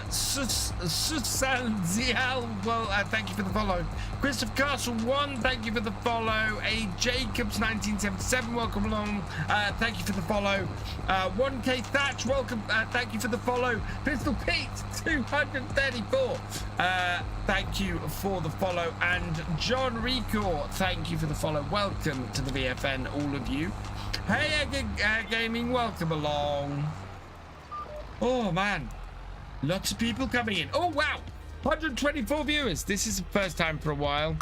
Speaker 1: Susan Zial, well, thank you for the follow. Christopher Castle 1, thank you for the follow. A Jacobs 1977, welcome along. Thank you for the follow. 1K Thatch, welcome. Thank you for the follow. Pistol Pete 234, thank you for the follow. And John Rico, thank you for the follow. Welcome to the VFN, all of you. Hey, Gaming, welcome along. Oh man, Lots of people coming in. Oh, wow. 124 viewers. This is the first time for a while.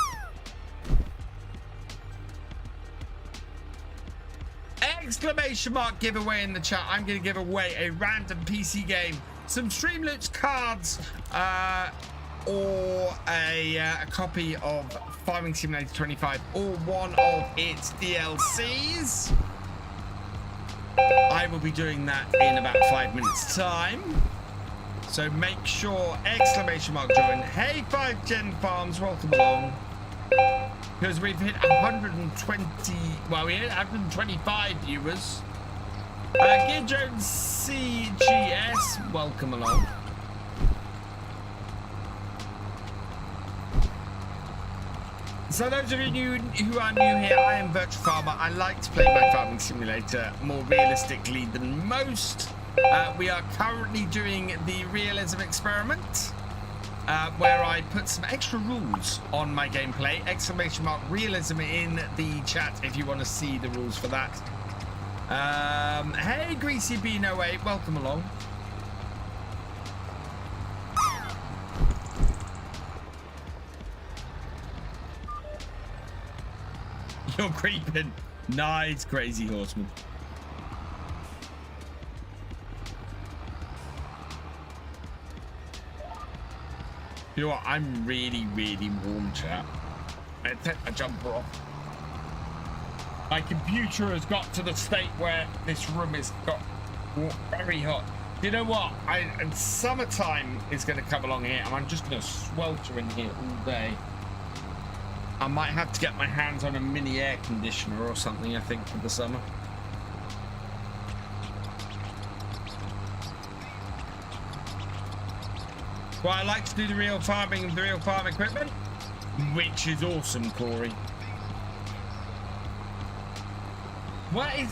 Speaker 1: Exclamation mark giveaway in the chat. I'm going to give away a random PC game, some Streamloots cards, or a copy of Farming Simulator 25 or one of its DLCs. I will be doing that in about 5 minutes time. So make sure, exclamation mark join. Hey 5Gen Farms, welcome along. Because we've hit 120, well, we hit 125 viewers. Gear Jones CGS, welcome along. So those of you who are new here, I am Virtual Farmer. I like to play my farming simulator more realistically than most. We are currently doing the Realism experiment, where I put some extra rules on my gameplay. Exclamation mark Realism in the chat if you want to see the rules for that. Hey Greasy B08, welcome along. You're creeping. Nice, crazy horseman. You know what? I'm really, really warm, chat. I'm gonna take my jumper off. My computer has got to the state where this room has got very hot. You know what? And summertime is going to come along here, and I'm just going to swelter in here all day. I might have to get my hands on a mini air conditioner or something, I think, for the summer. Well, I like to do the real farming and the real farm equipment, which is awesome, Corey. What is...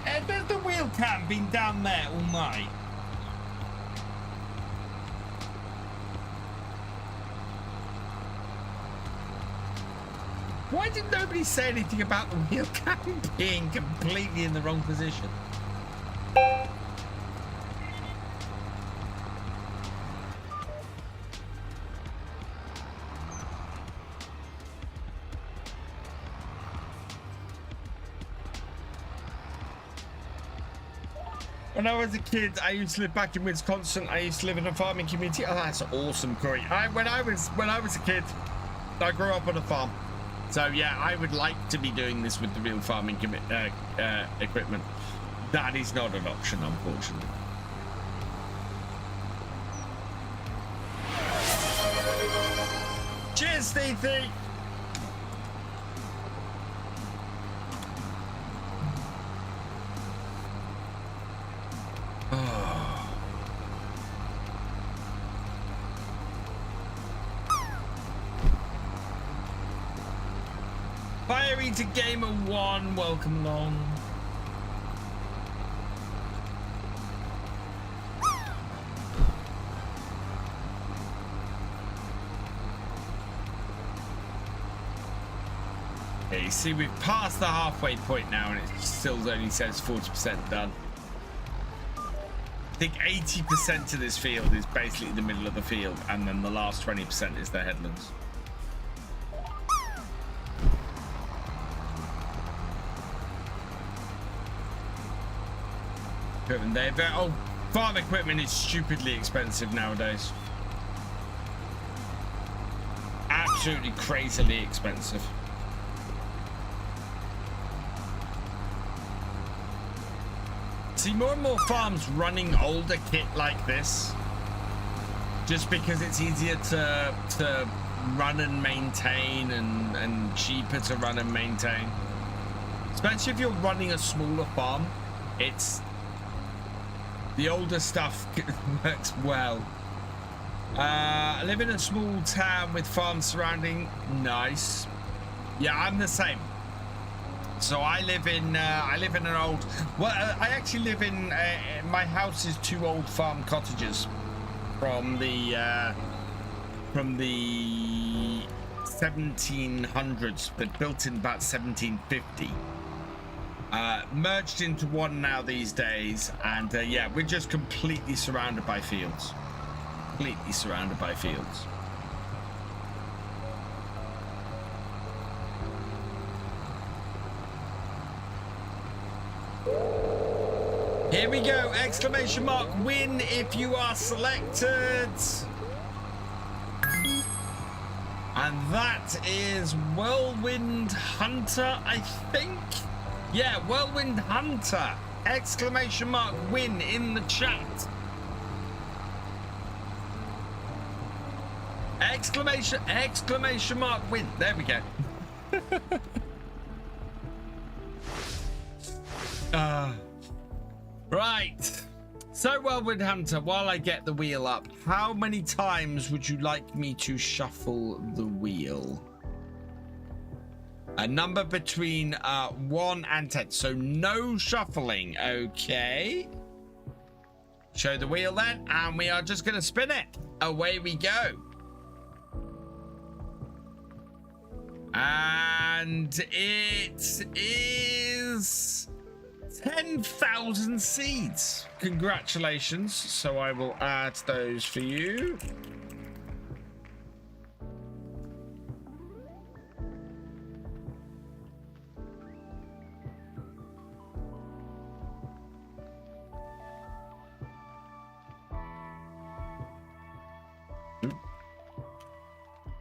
Speaker 1: Has the wheel cam been down there all night? Why did nobody say anything about the wheel cam being completely in the wrong position? When I was a kid, I used to live back in Wisconsin. I used to live in a farming community. Oh, that's awesome, Corey. When I was a kid, I grew up on a farm. So yeah, I would like to be doing this with the real farming equipment. That is not an option, unfortunately. Cheers, Stevie. To Gamer 1, welcome along. Okay, see, we've passed the halfway point now, and it still only says 40% done. I think 80% of this field is basically the middle of the field, and then the last 20% is the headlands. Farm equipment is stupidly expensive nowadays. Absolutely crazily expensive. See more and more farms running older kit like this, just because it's easier to run and maintain and cheaper to run and maintain. Especially if you're running a smaller farm, the older stuff works well. I live in a small town with farms surrounding. Nice. Yeah, I'm the same. So I live in an old. Well, I actually live in. My house is 2 old farm cottages from the 1700s, but built in about 1750. Merged into one now these days, and yeah, we're just completely surrounded by fields. completely surrounded by fields. Here we go, exclamation mark, win if you are selected. And that is Whirlwind Hunter, I think. Yeah, Whirlwind Hunter, exclamation mark, win in the chat. Exclamation mark, win. There we go. Right. So, Whirlwind Hunter, while I get the wheel up, how many times would you like me to shuffle the wheel? A number between 1 and 10. So, no shuffling. Okay. Show the wheel then, and we are just going to spin it. Away we go. And it is 10,000 seeds. Congratulations. So I will add those for you.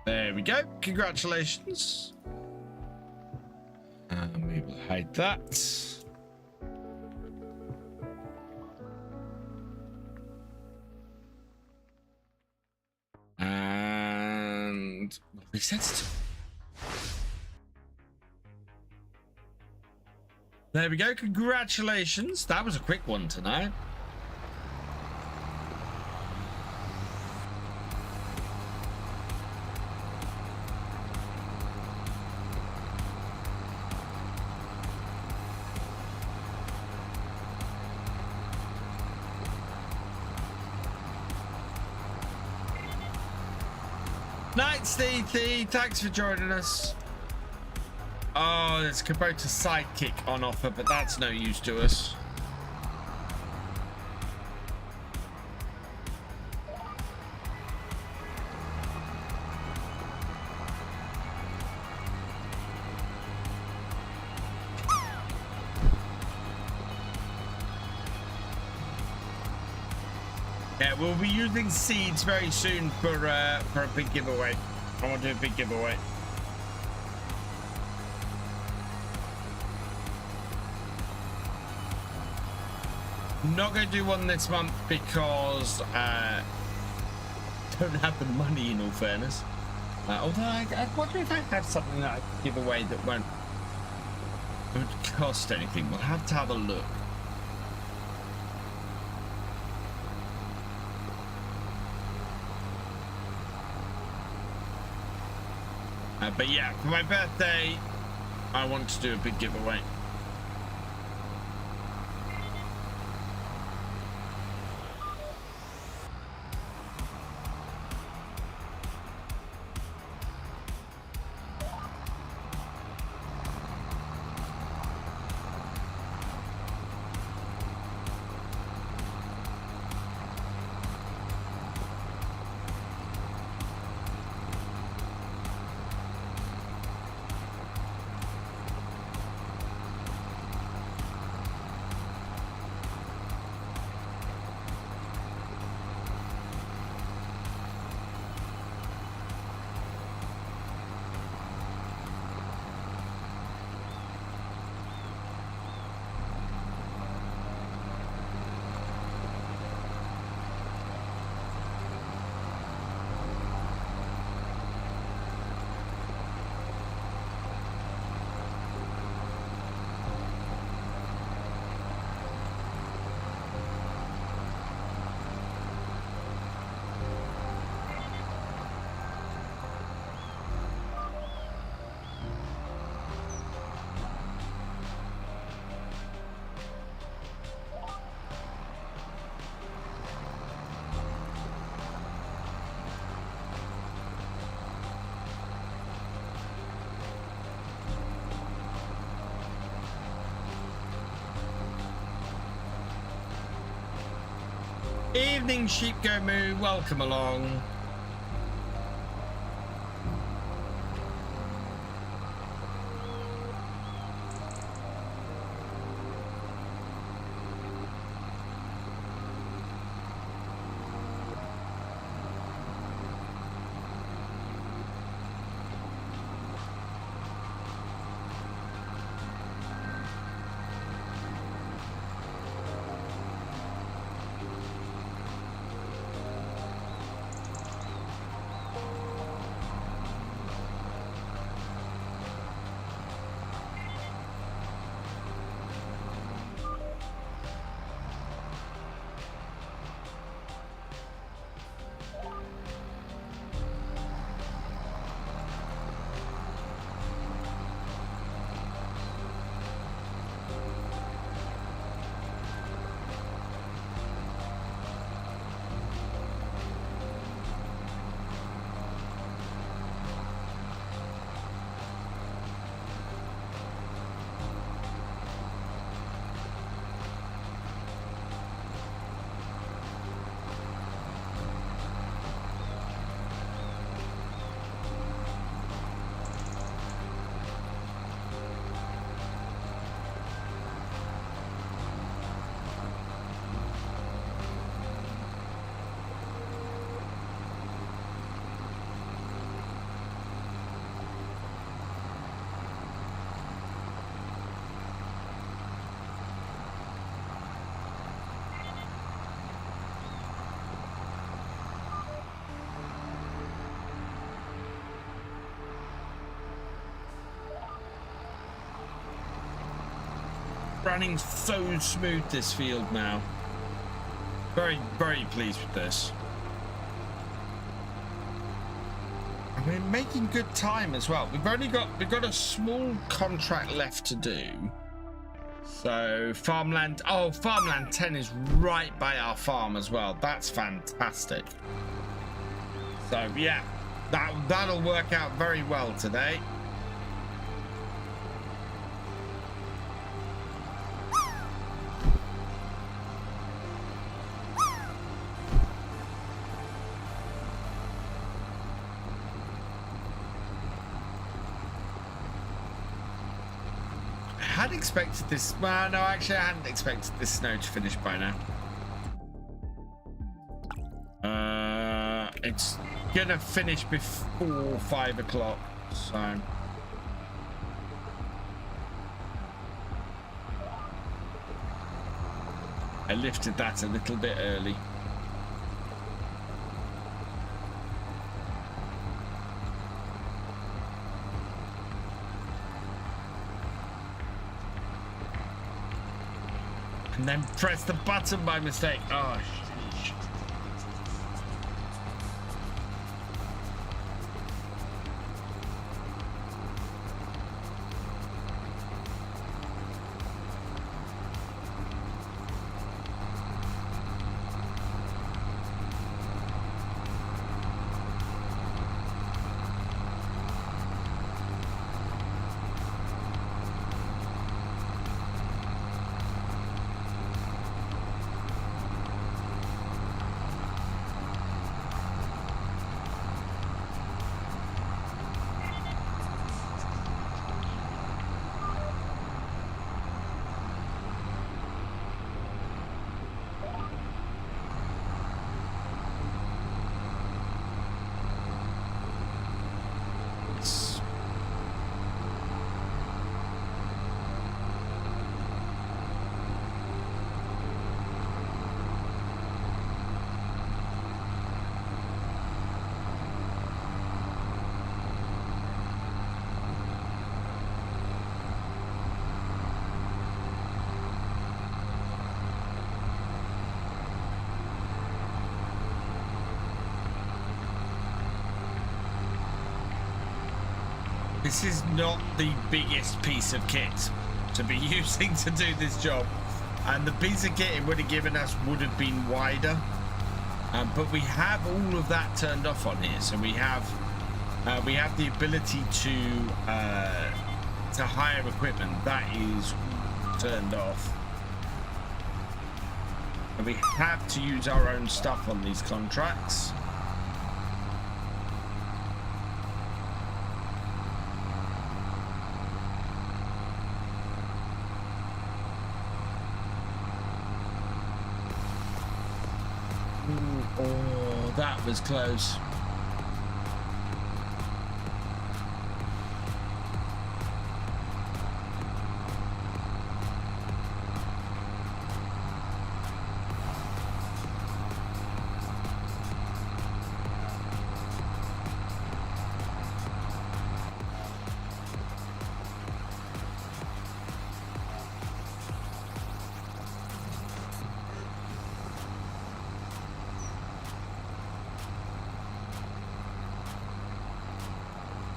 Speaker 1: There we go. Congratulations. And we will hide that. And reset it. There we go. Congratulations. That was a quick one tonight. Night, Steethy. Thanks for joining us. Oh, there's Kubota Sidekick on offer, but that's no use to us. Yeah, we'll be using seeds very soon for a big giveaway. I want to do a big giveaway. Not going to do one this month because don't have the money, in all fairness. Although I wonder if I have something that I can give away that won't cost anything. We'll have to have a look. But yeah, for my birthday, I want to do a big giveaway. Evening, sheep go moo. Welcome along. Running so smooth this field now. Very, very pleased with this. I mean, making good time as well. We've got a small contract left to do. So farmland, oh, farmland 10 is right by our farm as well. That's fantastic. So yeah, that'll work out very well today. I hadn't expected this. Well, no, actually, I hadn't expected this snow to finish by now. It's gonna finish before 5 o'clock, so. I lifted that a little bit early. And then press the button by mistake. Oh, sheesh. This is not the biggest piece of kit to be using to do this job, and the piece of kit it would have given us would have been wider, but we have all of that turned off on here, so we have the ability to hire equipment. That is turned off. And we have to use our own stuff on these contracts. Ooh, oh, that was close.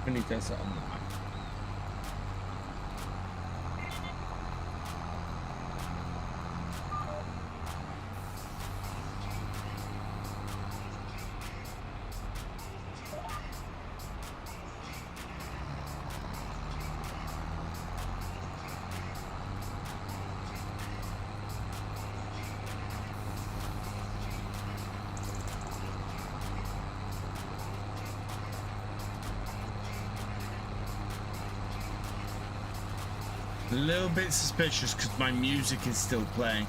Speaker 1: When he does it on the map. A little bit suspicious because my music is still playing.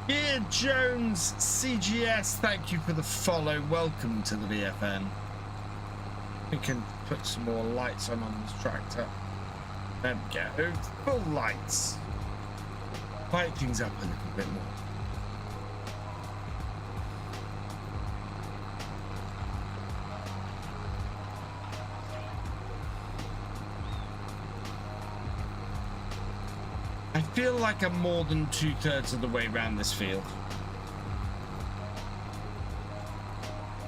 Speaker 1: Here, Jones CGS, thank you for the follow. Welcome to the VFN. We can put some more lights on this tractor. There we go. Full lights. Light things up a little bit more. I feel like I'm more than 2/3 of the way around this field.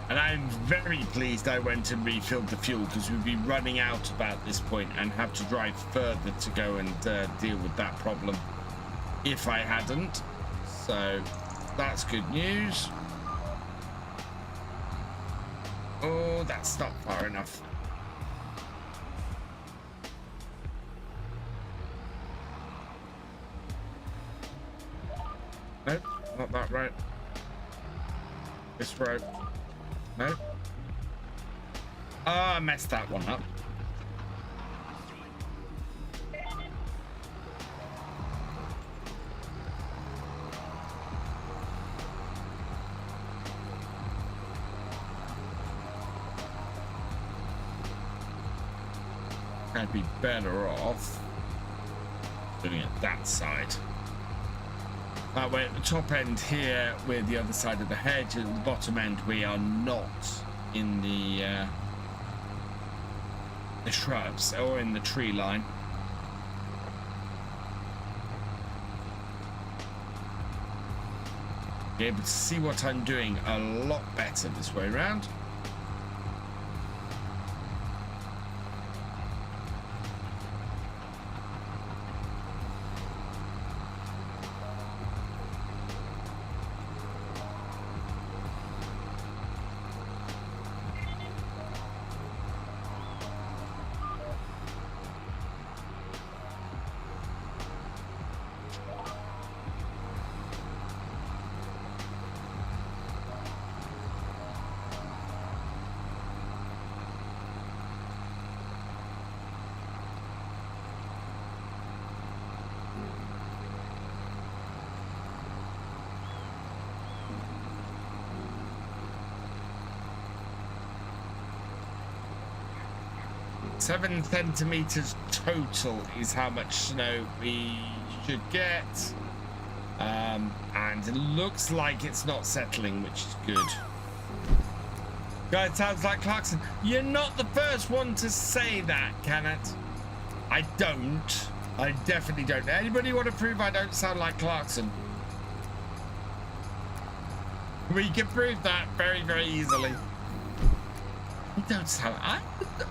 Speaker 1: And I'm very pleased I went and refilled the fuel because we'd be running out about this point and have to drive further to go and deal with that problem if I hadn't. So that's good news. Oh, that's not far enough. Nope, not that road. This road. Nope. Oh, I messed that one up. I'd be better off doing it that side. That way at the top end here, we're the other side of the hedge. At the bottom end, we are not in the shrubs or in the tree line. Be able to see what I'm doing a lot better this way around. 7 centimeters total is how much snow we should get. And it looks like it's not settling, which is good. God, it sounds like Clarkson. You're not the first one to say that, Kenneth. I don't. I definitely don't. Anybody want to prove I don't sound like Clarkson? We can prove that very, very easily. You don't sound...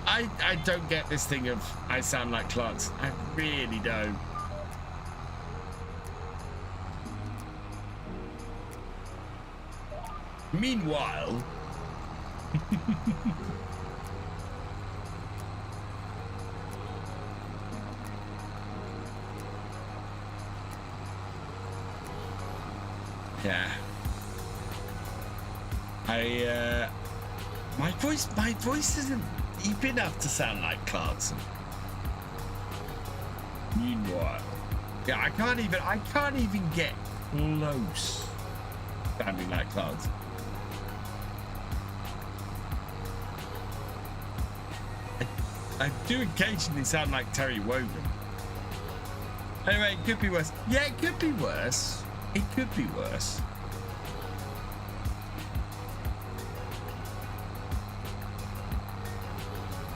Speaker 1: I don't get this thing of I sound like Clarkson. I really don't. Meanwhile... yeah. My voice isn't deep enough to sound like Clarkson. Meanwhile, yeah, I can't even get close sounding like Clarkson. I do occasionally sound like Terry Wogan. Anyway, it could be worse. Yeah, it could be worse. It could be worse.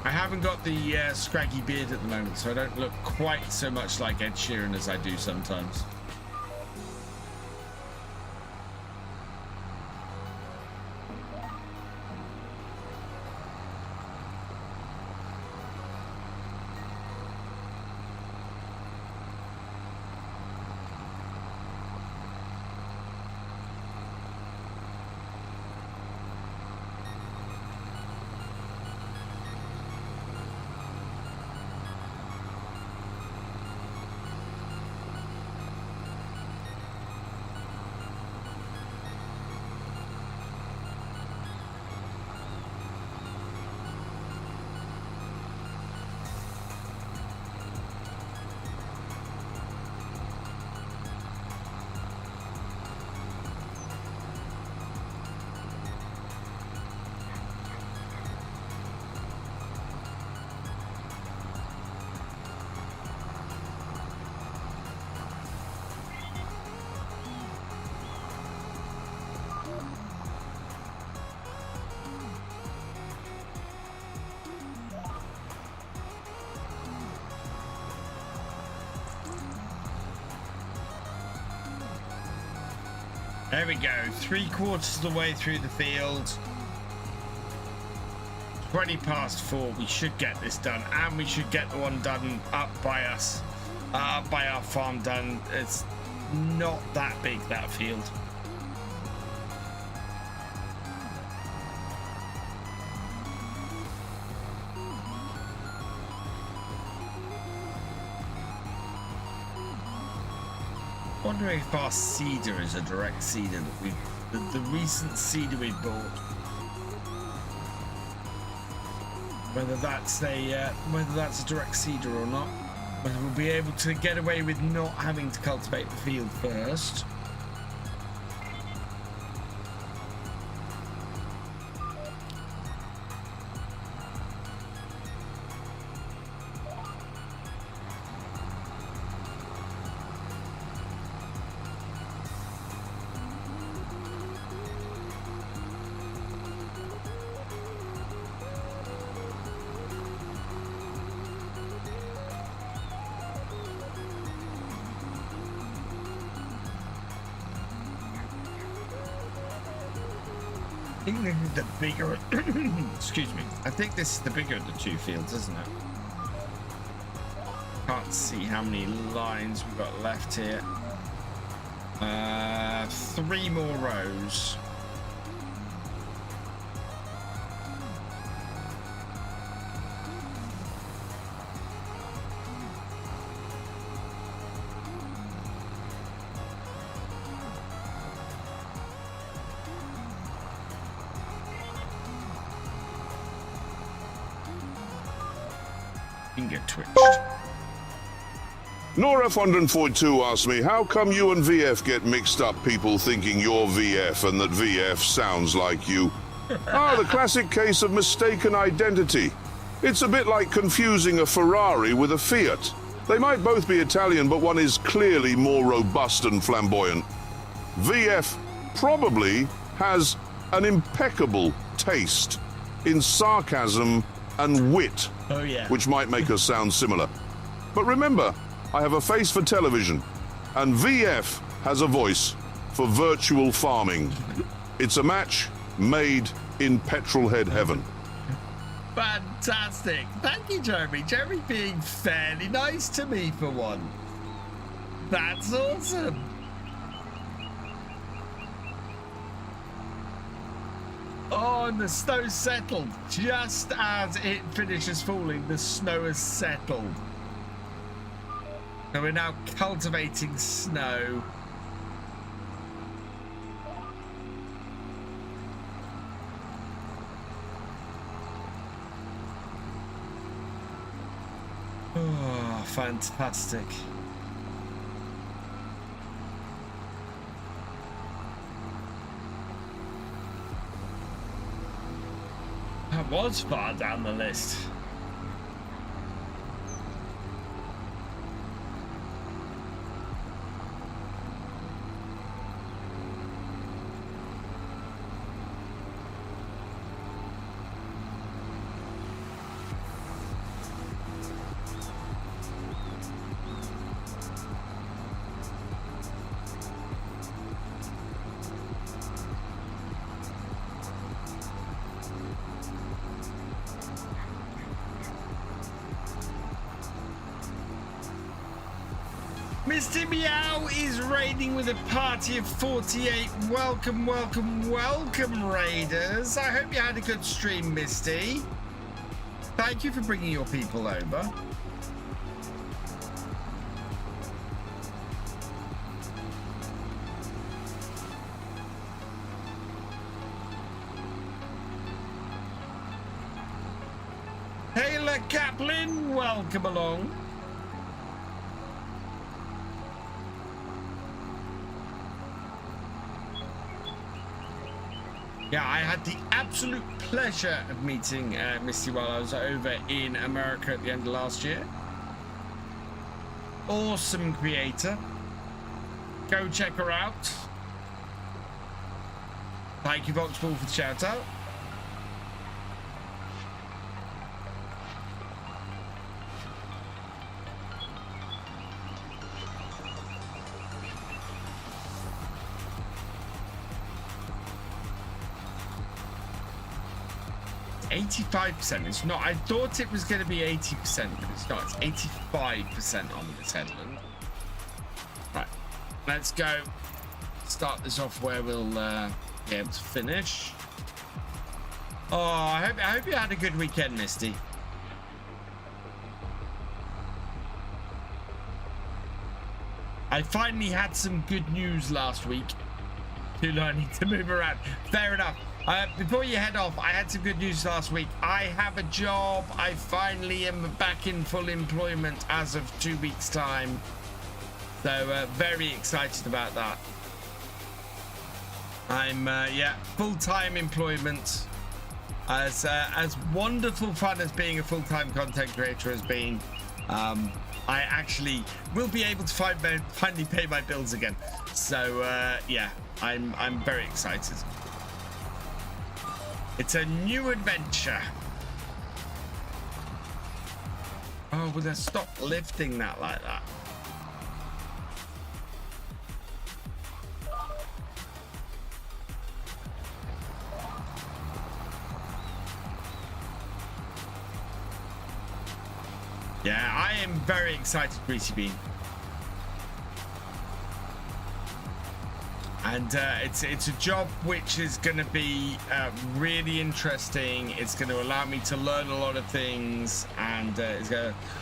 Speaker 1: I haven't got the scraggy beard at the moment, so I don't look quite so much like Ed Sheeran as I do sometimes. There we go, 3/4 of the way through the field. 20 past 4, we should get this done, and we should get the one done up by us, by our farm done. It's not that big, that field. Wondering if our seeder is a direct seeder that we, the recent seeder we bought, whether that's a direct seeder or not, whether we'll be able to get away with not having to cultivate the field first. I think this is the bigger, excuse me, I think this is the bigger of the two fields, isn't it? Can't see how many lines we've got left here. 3 more rows. Finger twitched.
Speaker 4: NoraF142 asked me, how come you and VF get mixed up, people thinking you're VF and that VF sounds like you? The classic case of mistaken identity. It's a bit like confusing a Ferrari with a Fiat. They might both be Italian, but one is clearly more robust and flamboyant. VF probably has an impeccable taste in sarcasm and wit, which might make us sound similar. But remember, I have a face for television, and VF has a voice for virtual farming. It's a match made in petrolhead heaven.
Speaker 1: Fantastic. Thank you, Jeremy. Jeremy being fairly nice to me for one. That's awesome. Oh, and the snow settled. Just as it finishes falling, the snow has settled. So we're now cultivating snow. Oh, fantastic. That was far down the list. Mr. Meow is raiding with a party of 48. Welcome, welcome, welcome, raiders. I hope you had a good stream, Misty. Thank you for bringing your people over. Taylor Kaplan, welcome along. Yeah, I had the absolute pleasure of meeting Misty while I was over in America at the end of last year. Awesome creator. Go check her out. Thank you, Voxball, for the shout out. %. It's not. I thought it was going to be 80%, but it's not. It's 85% on this headland. Right, let's go. Start this off where we'll be able to finish. Oh, I hope you had a good weekend, Misty. I finally had some good news last week. I need to move around. Fair enough. Before you head off, I had some good news last week. I have a job. I finally am back in full employment as of 2 weeks' time. So very excited about that. I'm full-time employment. As wonderful fun as being a full-time content creator has been, I actually will be able to finally pay my bills again. So yeah, I'm very excited. It's a new adventure. Oh, will they stop lifting that like that? Yeah, I am very excited, Greasy Bean. And it's a job which is going to be really interesting. It's going to allow me to learn a lot of things, and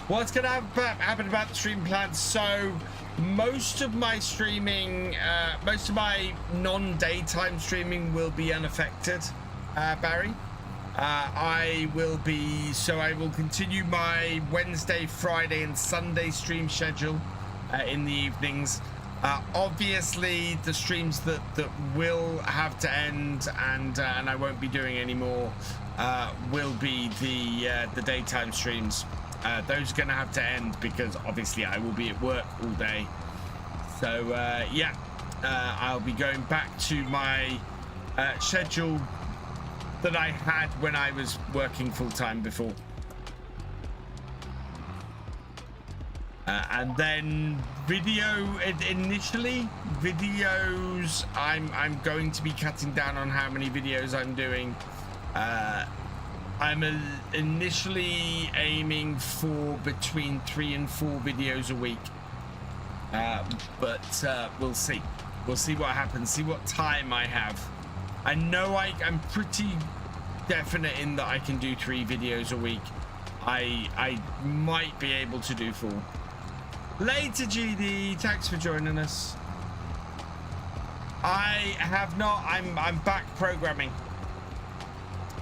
Speaker 1: what's going to happen about the stream plan. So most of my streaming, most of my non-daytime streaming will be unaffected, Barry. I will continue my Wednesday, Friday, and Sunday stream schedule in the evenings. Obviously, the streams that will have to end and I won't be doing anymore will be the daytime streams. Those are going to have to end because obviously I will be at work all day. So yeah, I'll be going back to my schedule that I had when I was working full-time before. And then initially videos, I'm going to be cutting down on how many videos I'm doing. I'm initially aiming for between 3 and 4 videos a week. But we'll see. We'll see what happens, see what time I have. I know I'm pretty definite in that I can do 3 videos a week. I might be able to do 4. Later, GD, thanks for joining us. I have not. I'm back programming.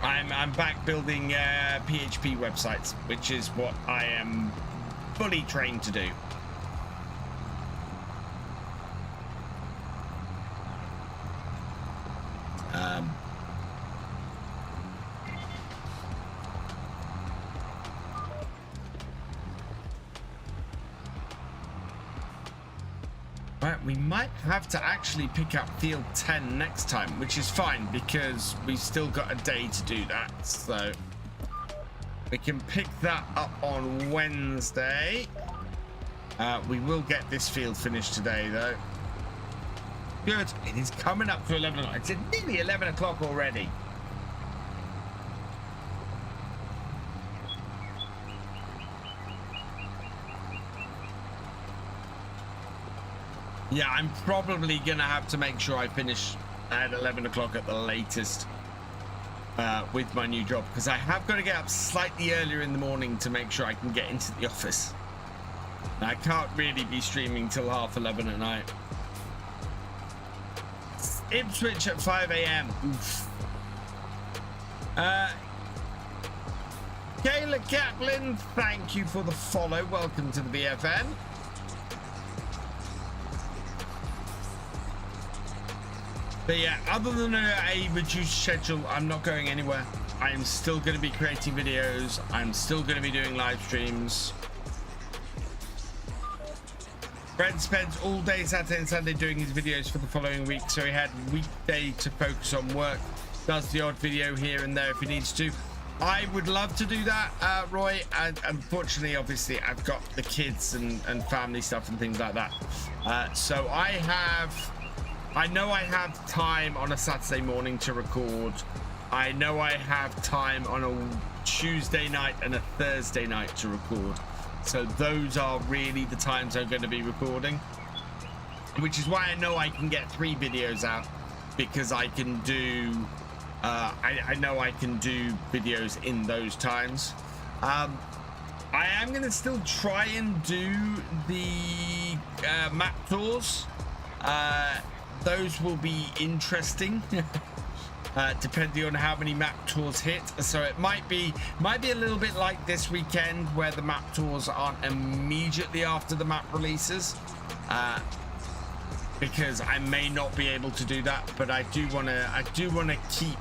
Speaker 1: I'm back building PHP websites, which is what I am fully trained to do. Right, we might have to actually pick up field 10 next time, which is fine because we've still got a day to do that. So we can pick that up on Wednesday. We will get this field finished today, though. Good. It is coming up to 11 o'clock. It's nearly 11 o'clock already. Yeah, I'm probably gonna have to make sure I finish at 11 o'clock at the latest with my new job, because I have got to get up slightly earlier in the morning to make sure I can get into the office. I can't really be streaming till 11:30 at night. Ipswich at 5 a.m. Oof. Kayla Kaplan, thank you for the follow. Welcome to the BFN. But yeah, other than a reduced schedule, I'm not going anywhere. I am still going to be creating videos. I'm still going to be doing live streams. Brent spends all day Saturday and Sunday doing his videos for the following week, so he had weekday to focus on work. Does the odd video here and there if he needs to. I would love to do that, Roy. And unfortunately, obviously, I've got the kids and family stuff and things like that. So I know I have time on a Saturday morning to record. I know I have time on a Tuesday night and a Thursday night to record. So those are really the times I'm going to be recording, which is why I know I can get 3 videos out, because I can do I know I can do videos in those times. I am going to still try and do the map tours. Those will be interesting. Depending on how many map tours hit. So it might be a little bit like this weekend, where the map tours aren't immediately after the map releases, because I may not be able to do that. But I do want to keep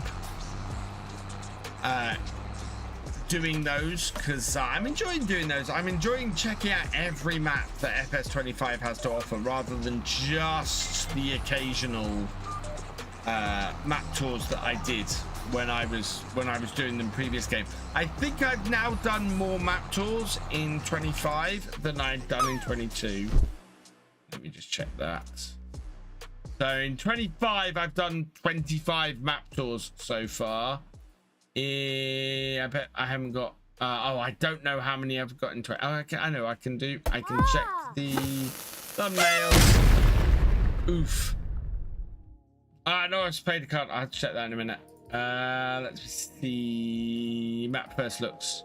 Speaker 1: doing those, because I'm enjoying doing those. I'm enjoying checking out every map that FS25 has to offer, rather than just the occasional map tours that I did when I was doing them previous game. I think I've now done more map tours in 25 than I've done in 22. Let me just check that. So in 25 I've done 25 map tours so far. I bet I haven't got oh, I don't know how many I've got in 20. Oh, I know I can check the thumbnails. Oof. No, I've played the card. I'll check that in a minute. Let's see. Map first looks.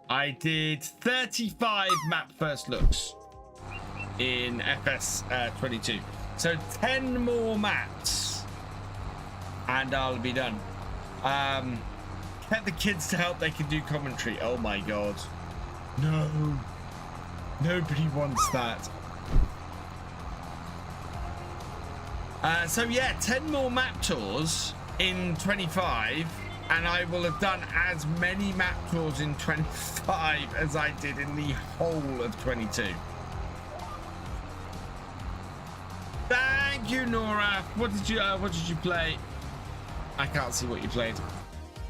Speaker 1: I did 35 map first looks in FS22. So 10 more maps and I'll be done. Get the kids to help, they can do commentary. Oh my god. No. Nobody wants that. So yeah, 10 more map tours in 25, and I will have done as many map tours in 25 as I did in the whole of 22. Thank you, Nora. What did you play? I can't see what you played.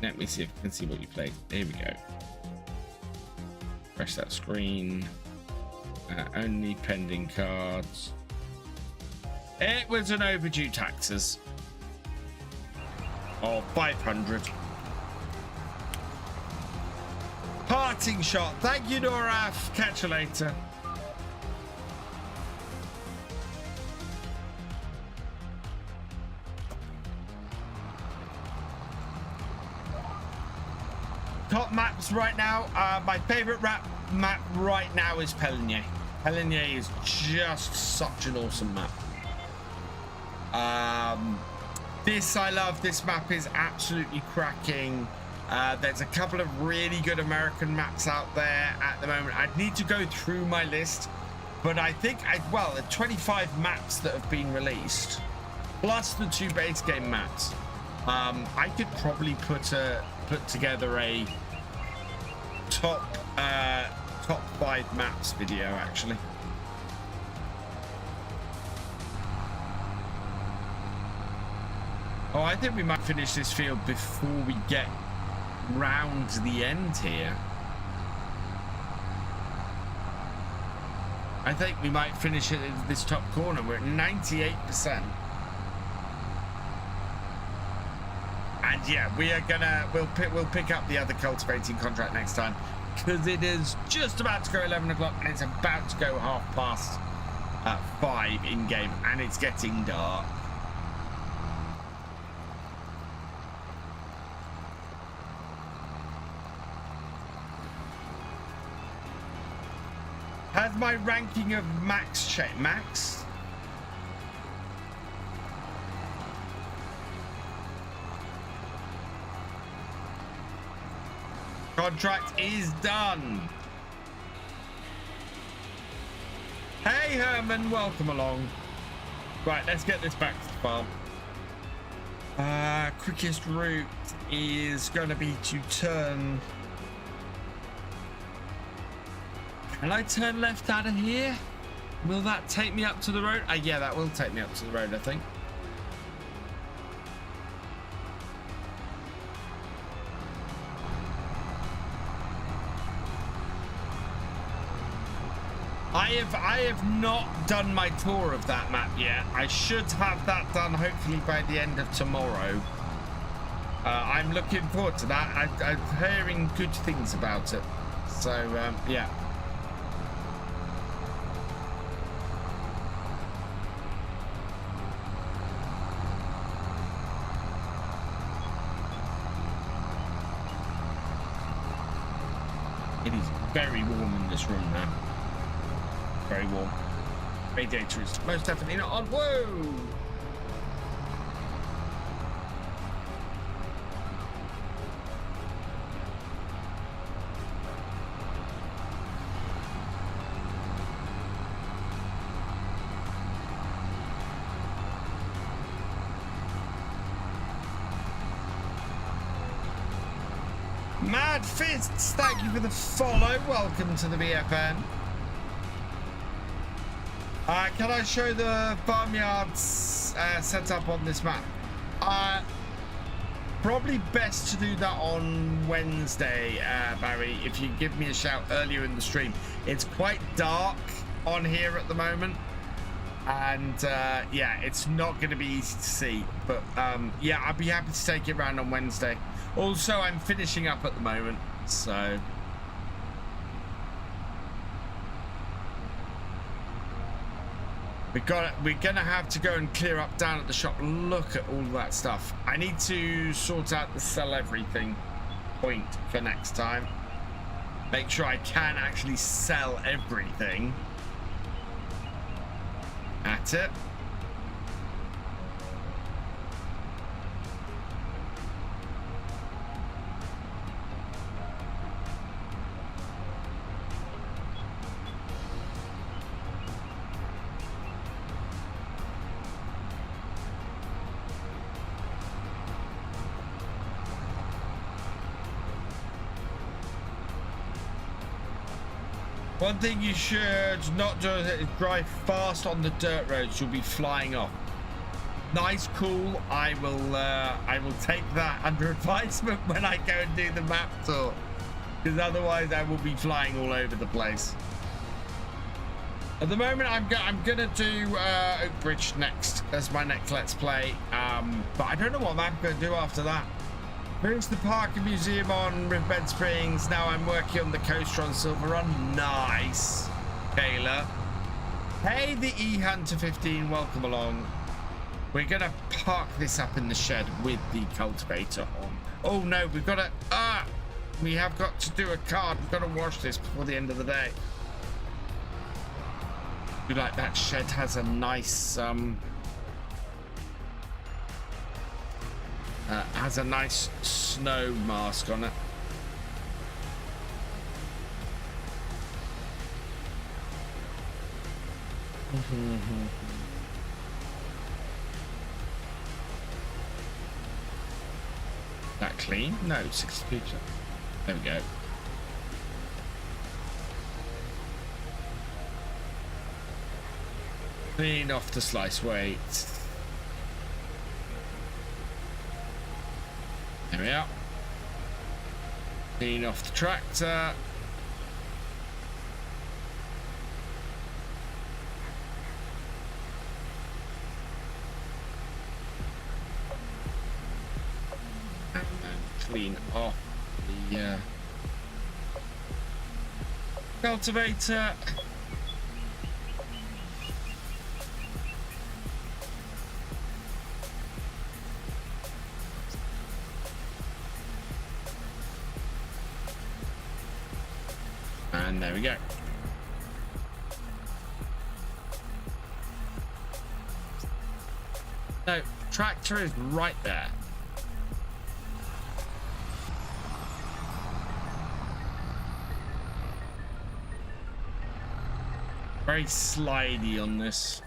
Speaker 1: Let me see if I can see what you played. Here we go. Press that screen. Only pending cards. It was an overdue taxes of 500. Parting shot. Thank you, Noraf. Catch you later. Top maps right now. My favorite map right now is Pelinier. Pelinier is just such an awesome map. This I love. This map is absolutely cracking. There's a couple of really good American maps out there at the moment. I'd need to go through my list, but I think the 25 maps that have been released, plus the 2 base game maps. I could probably put together a top 5 maps video actually. Oh, I think we might finish this field before we get round the end here. I think we might finish it in this top corner. We're at 98%. And yeah, we'll pick up the other cultivating contract next time, because it is just about to go 11 o'clock and it's about to go 5:30 in game, and it's getting dark. Has my ranking of max checked? Max? Contract is done. Hey Herman, welcome along. Right, let's get this back to the farm. Quickest route is going to be to turn. Can I turn left out of here? Will that take me up to the road? Yeah, that will take me up to the road, I think. I have not done my tour of that map yet. I should have that done hopefully by the end of tomorrow. I'm looking forward to that. I'm hearing good things about it. So, yeah. It is very warm in this room now. Very warm. Radiator is most definitely not on. Whoa! Mad Fists, thank you for the follow. Welcome to the BFN. Can I show the farmyards setup on this map? Probably best to do that on Wednesday, Barry, if you give me a shout earlier in the stream. It's quite dark on here at the moment, and yeah, it's not going to be easy to see, but yeah, I'd be happy to take it around on Wednesday. Also, I'm finishing up at the moment, so we're gonna have to go and clear up down at the shop. Look at all that stuff. I need to sort out the sell everything point for next time. Make sure I can actually sell everything at it. One thing you should not do is drive fast on the dirt roads. You'll be flying off. Nice, cool. I will take that under advisement when I go and do the map tour, because otherwise I will be flying all over the place. At the moment, I'm gonna do Oakbridge next as my next Let's Play, but I don't know what map I'm gonna do after that. Finished the park and museum on Riverbed Springs. Now I'm working on the coaster on Silver Run. Nice, Kayla. Hey, the E-Hunter 15, welcome along. We're gonna park this up in the shed with the cultivator on. Oh no, we've got to, we have got to do a card. We've got to wash this before the end of the day. Like that shed has a nice snow mask on it. That clean? No, 60 people. There we go. Clean off the slice weight. There we are. Clean off the tractor. And then clean off the cultivator. And there we go. No, tractor is right there. Very slidey on this.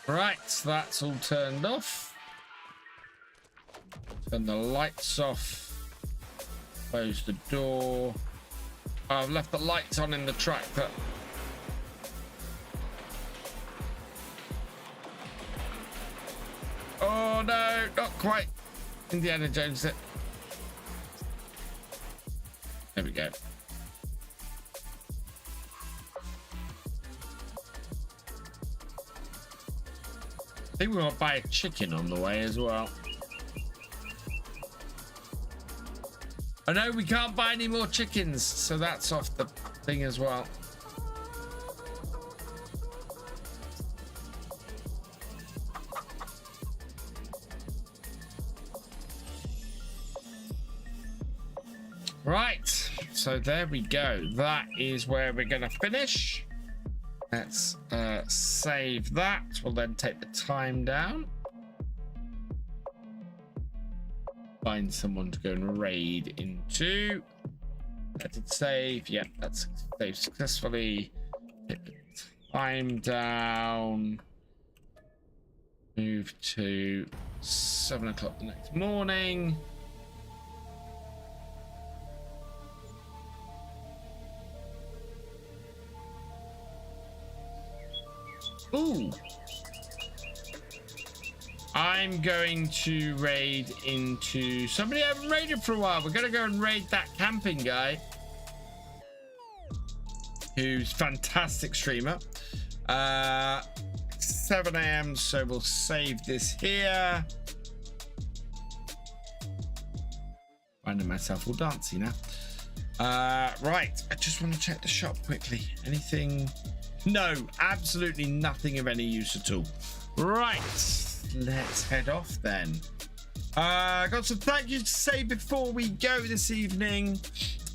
Speaker 1: Right, that's all turned off. Turn the lights off. Close the door. Oh, I've left the lights on in the tractor. Oh no, not quite. Indiana Jones it. There we go. I think we're gonna buy a chicken on the way as well. I know we can't buy any more chickens, so that's off the thing as well. Right, so there we go. That is where we're gonna finish. Let's save that. We'll then take the time down. Find someone to go and raid into. Let it save. Yep, that's saved successfully. Hit the time down. Move to 7 o'clock the next morning. Ooh. I'm going to raid into somebody I haven't raided for a while. We're going to go and raid that camping guy, who's fantastic streamer. 7 a.m. So we'll save this here. Finding myself all dancey now. Right. I just want to check the shop quickly. Anything? No, absolutely nothing of any use at all. Right, let's head off then. Got some thank yous to say before we go this evening.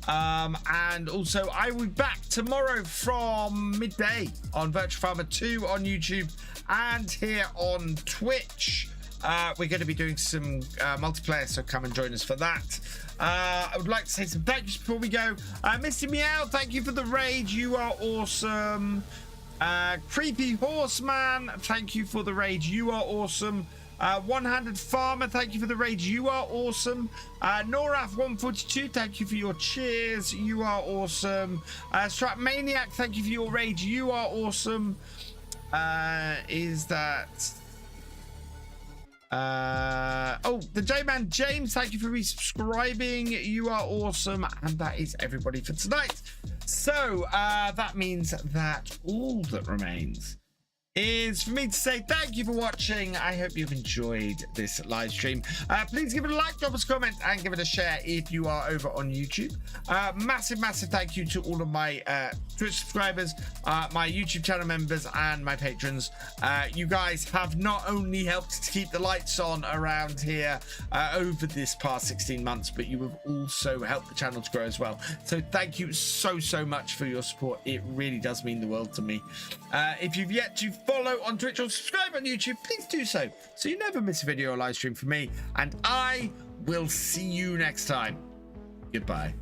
Speaker 1: And also, I will be back tomorrow from midday on Virtual Farmer 2 on YouTube and here on Twitch. We're going to be doing some multiplayer, so come and join us for that. I would like to say some thank yous before we go. Mr. Meow, thank you for the raid. You are awesome. Creepy Horseman, thank you for the raid. You are awesome. One-handed Farmer, thank you for the raid. You are awesome. Noraf142, thank you for your cheers. You are awesome. Strat Maniac, thank you for your raid. You are awesome. Is that... the J-Man James, thank you for resubscribing. You are awesome. And that is everybody for tonight. So that means that all that remains is for me to say thank you for watching. I hope you've enjoyed this live stream. Please give it a like, drop us a comment, and give it a share if you are over on YouTube. Massive thank you to all of my Twitch subscribers, my YouTube channel members, and my patrons. You guys have not only helped to keep the lights on around here over this past 16 months, but you have also helped the channel to grow as well. So thank you so much for your support. It really does mean the world to me. If you've yet to follow on Twitch or subscribe on YouTube, please do so you never miss a video or live stream from me, and I will see you next time. Goodbye.